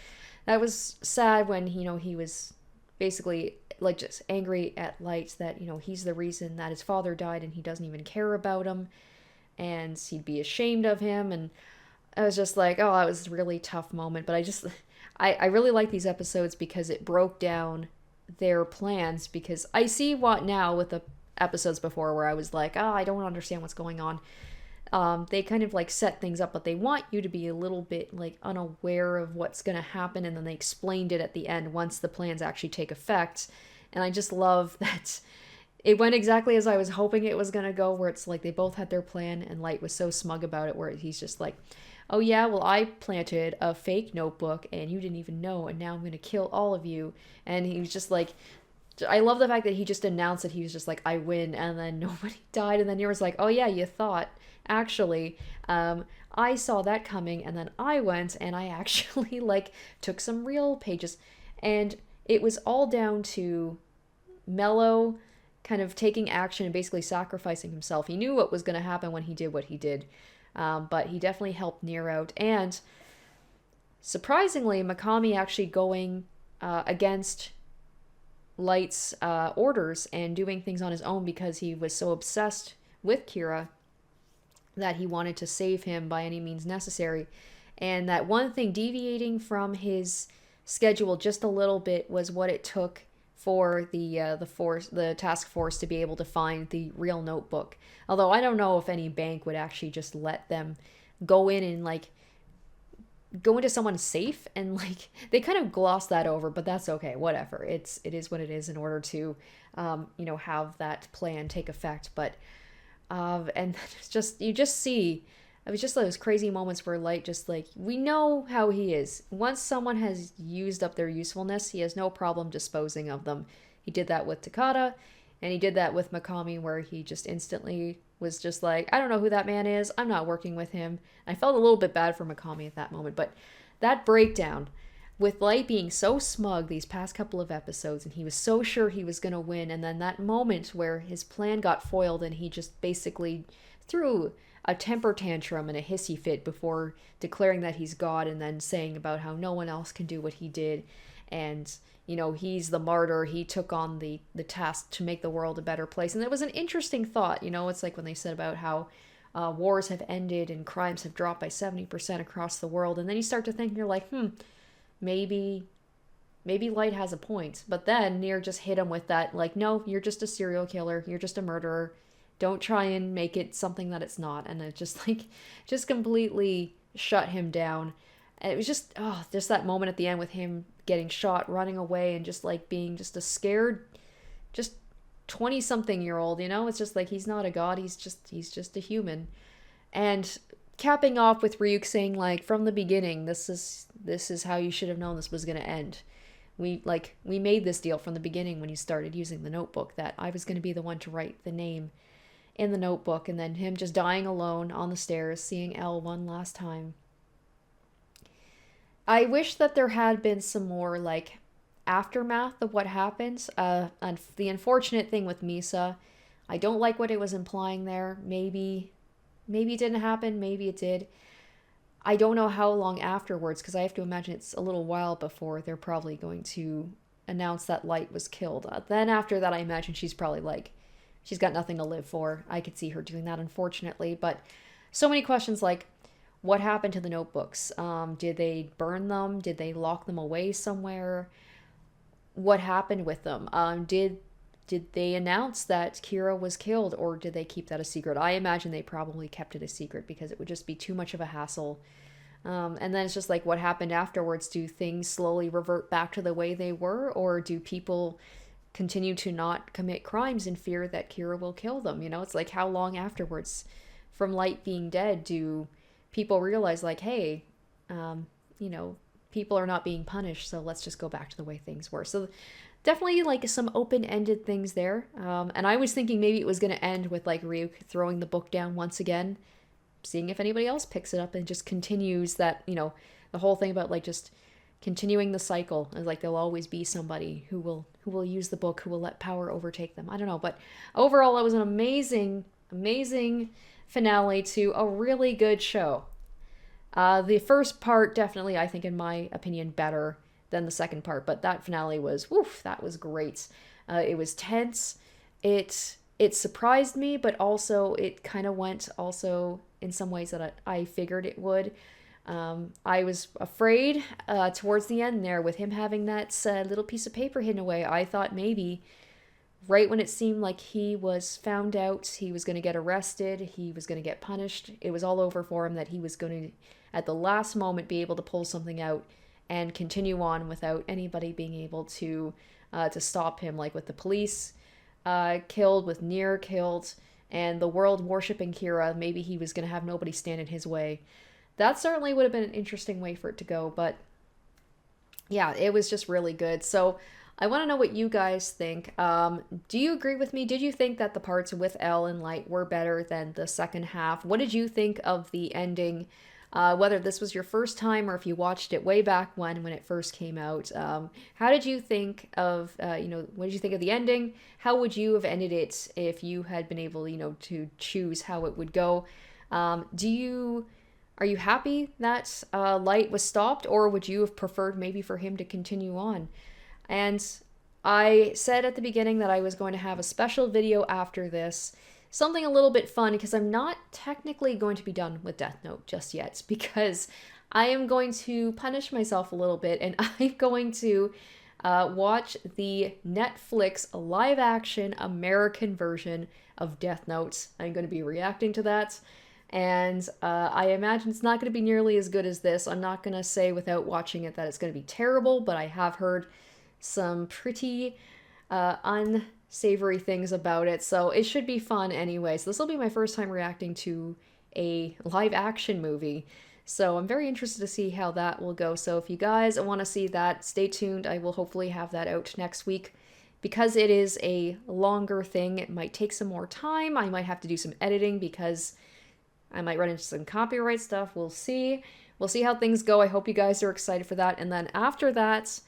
that was sad when he was basically like just angry at Light that he's the reason that his father died and he doesn't even care about him, and he'd be ashamed of him. And I was just like, oh, that was a really tough moment. But I really like these episodes because it broke down their plans, because I see what now with the episodes before where I was like, oh, I don't understand what's going on. They kind of like set things up, but they want you to be a little bit like unaware of what's going to happen, and then they explained it at the end once the plans actually take effect. And I just love that it went exactly as I was hoping it was going to go, where it's like they both had their plan, and Light was so smug about it, where he's just like, oh yeah, well, I planted a fake notebook and you didn't even know, and now I'm going to kill all of you. And he was just like, I love the fact that he just announced that he was just like, I win, and then nobody died. And then he was like, oh yeah, you thought. Actually, I saw that coming, and then I went and I actually like took some real pages. And it was all down to Mello kind of taking action and basically sacrificing himself. He knew what was going to happen when he did what he did. But he definitely helped Nier out. And surprisingly, Mikami actually going against Light's orders and doing things on his own, because he was so obsessed with Kira that he wanted to save him by any means necessary. And that one thing deviating from his schedule just a little bit was what it took for the task force to be able to find the real notebook. Although I don't know if any bank would actually just let them go in and like go into someone's safe, and like they kind of gloss that over, but that's okay, whatever. It is what it is in order to have that plan take effect. But and it's just, you just see, it was just those crazy moments where Light just like, we know how he is. Once someone has used up their usefulness, he has no problem disposing of them. He did that with Takada, and he did that with Mikami, where he just instantly was just like, I don't know who that man is. I'm not working with him. I felt a little bit bad for Mikami at that moment, but that breakdown with Light being so smug these past couple of episodes, and he was so sure he was going to win, and then that moment where his plan got foiled and he just basically threw a temper tantrum and a hissy fit before declaring that he's God, and then saying about how no one else can do what he did, and he's the martyr, he took on the task to make the world a better place. And it was an interesting thought. It's like when they said about how wars have ended and crimes have dropped by 70% across the world. And then you start to think, you're like, maybe Light has a point. But then Nier just hit him with that, like, no, you're just a serial killer. You're just a murderer. Don't try and make it something that it's not. And it just, like, just completely shut him down. And it was just that moment at the end with him getting shot, running away, and just, like, being just a scared, just 20-something-year-old, you know? It's just, like, he's not a god. He's just a human. And capping off with Ryuk saying, like, from the beginning, this is how you should have known this was going to end. We made this deal from the beginning when you started using the notebook that I was going to be the one to write the name in the notebook, and then him just dying alone on the stairs, seeing L one last time. I wish that there had been some more, like, aftermath of what happens. And the unfortunate thing with Misa, I don't like what it was implying there. Maybe it didn't happen, maybe it did. I don't know how long afterwards, because I have to imagine it's a little while before they're probably going to announce that Light was killed. Then after that, I imagine she's probably like, she's got nothing to live for. I could see her doing that, unfortunately. But so many questions like, what happened to the notebooks? Did they burn them? Did they lock them away somewhere? What happened with them? Did they announce that Kira was killed, or did they keep that a secret? I imagine they probably kept it a secret because it would just be too much of a hassle. And then it's just like, what happened afterwards? Do things slowly revert back to the way they were, or do people continue to not commit crimes in fear that Kira will kill them? You know, it's like, how long afterwards from Light being dead do people realize, like, hey, you know, people are not being punished, so let's just go back to the way things were. So definitely, like, some open-ended things there. And I was thinking maybe it was going to end with, like, Ryuk throwing the book down once again, seeing if anybody else picks it up and just continues that, you know, the whole thing about, like, just continuing the cycle. And, like, there'll always be somebody who will use the book, who will let power overtake them. I don't know. But overall, it was an amazing, amazing finale to a really good show. The first part, definitely, I think, in my opinion, better than the second part, but that finale was, woof, that was great. It was tense. It surprised me, but also it kind of went also in some ways that I figured it would. I was afraid towards the end there with him having that little piece of paper hidden away. I thought maybe right when it seemed like he was found out, he was going to get arrested, he was going to get punished, it was all over for him, that he was going to, at the last moment, be able to pull something out and continue on without anybody being able to stop him, like with the police killed, with Nier killed, and the world worshipping Kira. Maybe he was going to have nobody stand in his way. That certainly would have been an interesting way for it to go, but yeah, it was just really good. So I want to know what you guys think. Do you agree with me? Did you think that the parts with L and Light were better than the second half? What did you think of the ending? Whether this was your first time or if you watched it way back when it first came out. How did you think of, what did you think of the ending? How would you have ended it if you had been able, to choose how it would go? Are you happy that Light was stopped, or would you have preferred maybe for him to continue on? And I said at the beginning that I was going to have a special video after this, something a little bit fun, because I'm not technically going to be done with Death Note just yet, because I am going to punish myself a little bit, and I'm going to watch the Netflix live-action American version of Death Note. I'm going to be reacting to that, and I imagine it's not going to be nearly as good as this. I'm not going to say without watching it that it's going to be terrible, but I have heard some pretty unsavory things about it, so it should be fun anyway. So this will be my first time reacting to a live action movie, so I'm very interested to see how that will go. So if you guys want to see that, stay tuned. I will hopefully have that out next week. Because it is a longer thing, it might take some more time. I might have to do some editing because I might run into some copyright stuff. We'll see how things go. I hope you guys are excited for that. And then after that,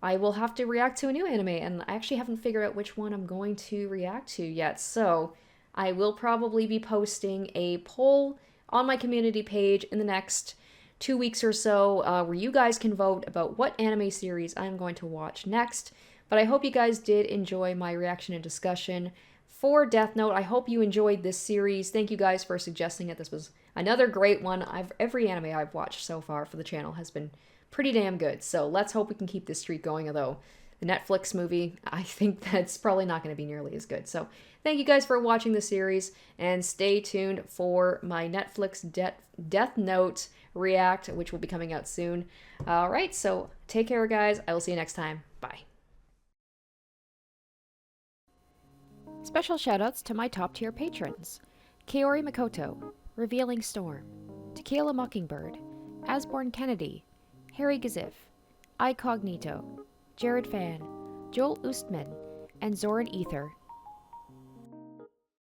I will have to react to a new anime, and I actually haven't figured out which one I'm going to react to yet. So I will probably be posting a poll on my community page in the next 2 weeks or so, where you guys can vote about what anime series I'm going to watch next. But I hope you guys did enjoy my reaction and discussion for Death Note. I hope you enjoyed this series. Thank you guys for suggesting it. This was another great one. Every anime I've watched so far for the channel has been pretty damn good. So let's hope we can keep this streak going, although the Netflix movie, I think that's probably not going to be nearly as good. So thank you guys for watching the series, and stay tuned for my Netflix Death Note react, which will be coming out soon. All right, so take care, guys. I will see you next time. Bye. Special shoutouts to my top tier patrons: Kaori Makoto, Revealing Storm, Tequila Mockingbird, Asborn Kennedy, Harry Gazif, iCognito, Jared Fan, Joel Oostman, and Zoran Ether.